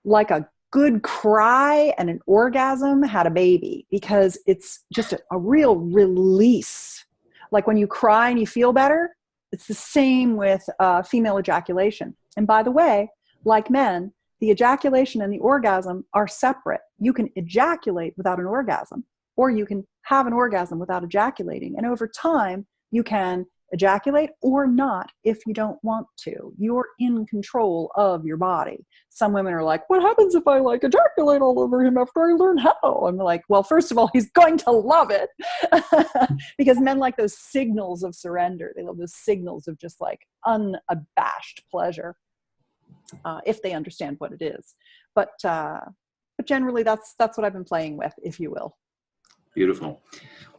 like a good cry and an orgasm had a baby, because it's just a real release. Like when you cry and you feel better, it's the same with female ejaculation. And by the way, like men, the ejaculation and the orgasm are separate. You can ejaculate without an orgasm, or you can have an orgasm without ejaculating. And over time, you can ejaculate or not if you don't want to. You're in control of your body. Some women are like, what happens if I ejaculate all over him after I learn how? I'm like, well, first of all, he's going to love it. Because men like those signals of surrender. They love those signals of just unabashed pleasure, if they understand what it is. But generally that's what I've been playing with, if you will. Beautiful.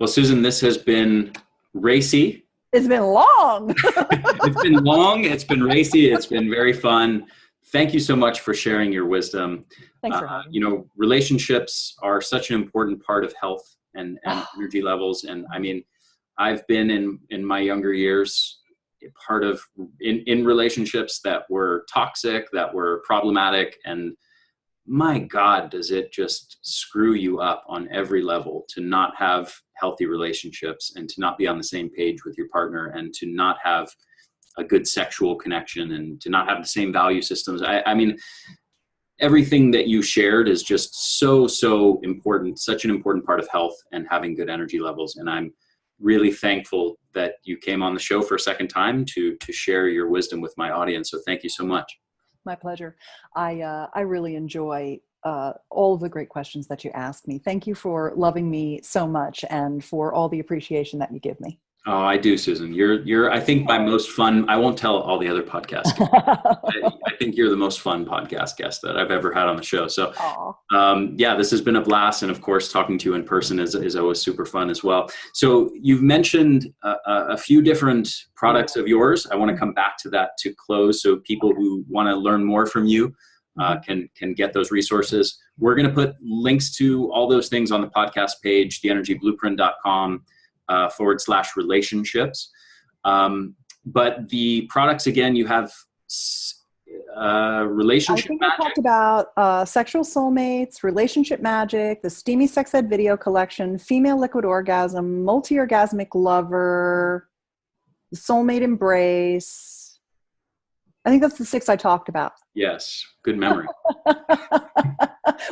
Well, Susan, this has been racy. It's been long. It's been long. It's been racy. It's been very fun. Thank you so much for sharing your wisdom. Thanks for having me. Relationships are such an important part of health and energy levels. And I mean, I've been in my younger years part of in relationships that were toxic, that were problematic, and my God, does it just screw you up on every level to not have healthy relationships and to not be on the same page with your partner and to not have a good sexual connection and to not have the same value systems. I mean, everything that you shared is just so important, such an important part of health and having good energy levels. And I'm really thankful that you came on the show for a second time to share your wisdom with my audience. So thank you so much. My pleasure. I really enjoy all of the great questions that you ask me. Thank you for loving me so much and for all the appreciation that you give me. Oh, I do, Susan. You're I think my most fun. I won't tell all the other podcasts. I think you're the most fun podcast guest that I've ever had on the show. So, yeah, this has been a blast, and of course, talking to you in person is always super fun as well. So, you've mentioned a few different products of yours. I want to come back to that to close, so people who want to learn more from you can get those resources. We're going to put links to all those things on the podcast page, theenergyblueprint.com. /relationships. But the products, again, you have Relationship Magic. I talked about Sexual Soulmates, Relationship Magic, the Steamy Sex Ed Video Collection, Female Liquid Orgasm, Multi-Orgasmic Lover, the Soulmate Embrace. I think that's the 6 I talked about. Yes, good memory.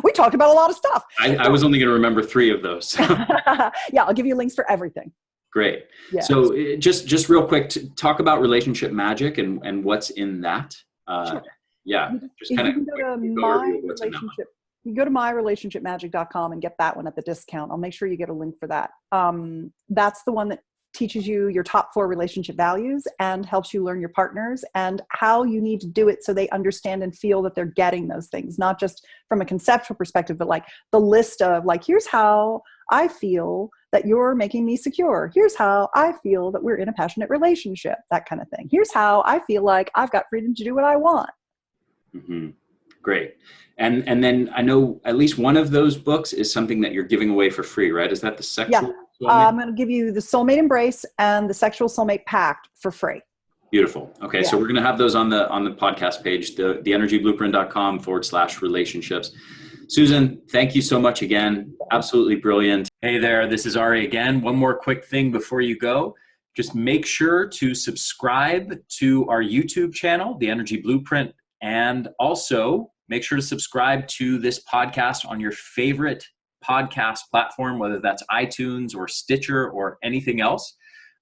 We talked about a lot of stuff. I was only going to remember 3 of those. Yeah, I'll give you links for everything. Great. Yeah. So just real quick, talk about Relationship Magic and what's in that. Sure. Yeah, just kind of you can go to myrelationshipmagic.com and get that one at the discount. I'll make sure you get a link for that. That's the one that teaches you your top 4 relationship values and helps you learn your partners and how you need to do it so they understand and feel that they're getting those things, not just from a conceptual perspective, but like the list of like, here's how I feel that you're making me secure. Here's how I feel that we're in a passionate relationship, that kind of thing. Here's how I feel like I've got freedom to do what I want. Mm-hmm. Great. And then I know at least one of those books is something that you're giving away for free, right? Is that the Sexual Soulmate? I'm going to give you the Soulmate Embrace and the Sexual Soulmate Pact for free. Beautiful. Okay. Yeah. So we're going to have those on the podcast page, theenergyblueprint.com /relationships. Susan, thank you so much again. Absolutely brilliant. Hey there, this is Ari again. One more quick thing before you go. Just make sure to subscribe to our YouTube channel, The Energy Blueprint, and also make sure to subscribe to this podcast on your favorite podcast platform, whether that's iTunes or Stitcher or anything else.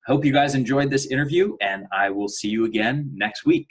I hope you guys enjoyed this interview, and I will see you again next week.